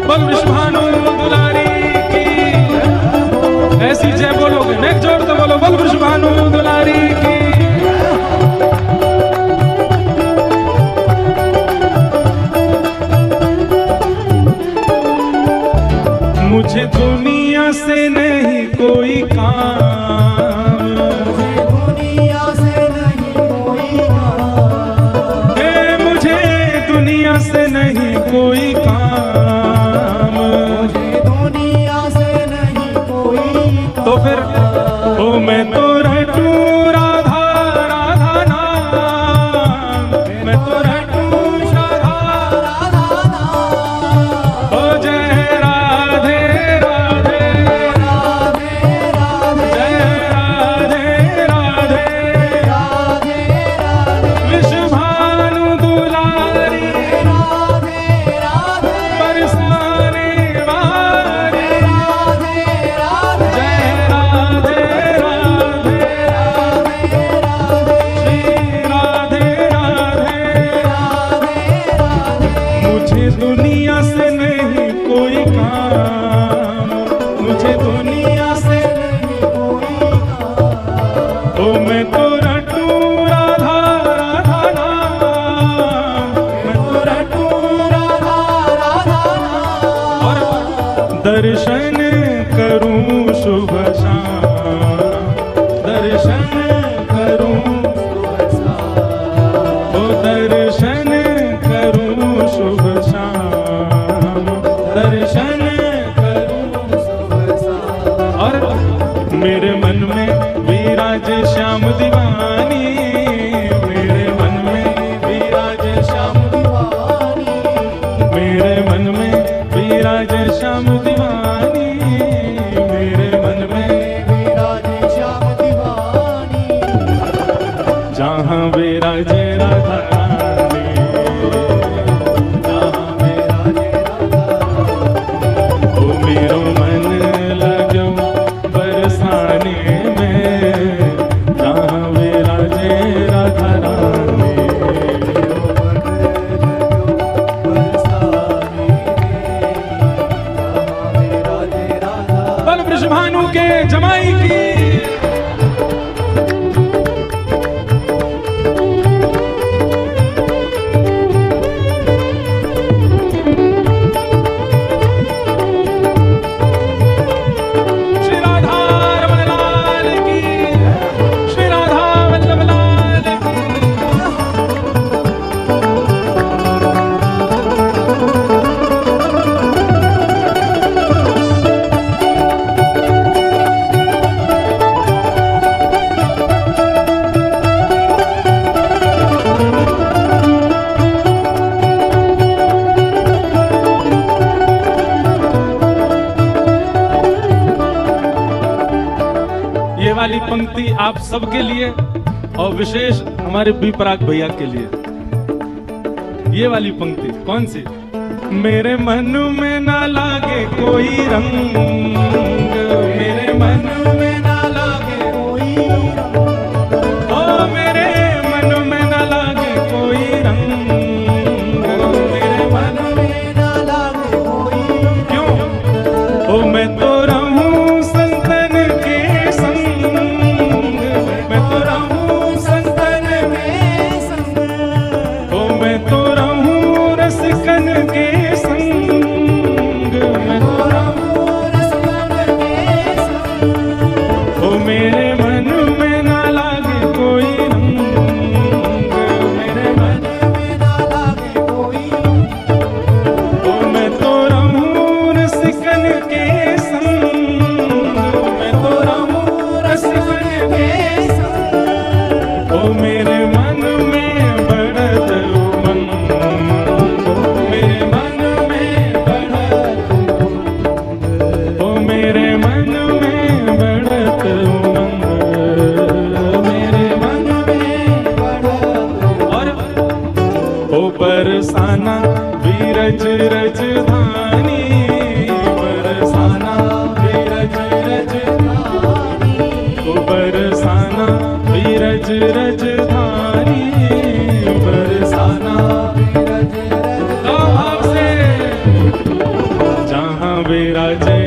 बोल विश्वभानु दुलारी की, ऐसी जय बोलोगे नेक जोड़ तो बोलो, बोल विश्वभानु दुलारी की। मुझे दुनिया से नहीं कोई काम, दुनिया से नहीं कोई काम, मुझे दुनिया से नहीं कोई काम, मुझे दुनिया से नहीं कोई काम। तो फिर ओ मैं तो रटू राधा राधा नाम, मैं तो रटू राधा राधा नाम। ओ जय राधे राधे, राधे राधे जय राधे राधे, राधे राधे विश्वभानु दुलारी, राधे राधे बरसाने वाली, राधे राधे जय राधे राधे, श्री राधे राधे। मुझे दुनिया से नहीं कोई काम, मुझे दुनिया से ओ मैं तो रटू राधा राधा नाम, मैं तो रटू राधा राधा नाम। और दर्शन करूं शुभ शाम, दर्शन करूं ओ दर्शन करूं शुभ शाम, दर्शन करूं और मेरे मन में विराज श्याम दीवानी, मेरे मन में विराज श्याम दीवानी, मेरे मन में विराज श्याम दीवानी, मेरे मन में विराजे पंक्ति आप सबके लिए और विशेष हमारे बी पराग भैया के लिए। ये वाली पंक्ति कौन सी? मेरे मन में ना लागे कोई रंग, मेरे मन में ना लागे कोई रंग, ओ मेरे मन में ना लागे कोई रंग, मेरे मन में ना लागे कोई रंग। क्यों? ओ मैं तो रहूं संतन के संग, मैं तो रहूं संतन के संग, ओ मैं तो रहूं रसिकन के संग, मैं तो रहूं रसिकन के संग, ओ मेरे मन में ना लागे कोई रंग, मेरे मन में ना लागे कोई रंग, ओ मैं तो रहूं रसिकन के संग, मैं तो रहूं रसिकन के संग, ओ मेरे मन में बढ़त उमंग, मेरे मन में बढ़त उमंग, ओ मेरे मन में बढ़त उमंग, मेरे मन में बढ़त। और ओ बरसाना बीरज रजधानी, बरसाना बीरज रजधानी, ओ बरसाना बीरज रजधानी, बरसाना बीरज रजधानी। जहाँ विराजे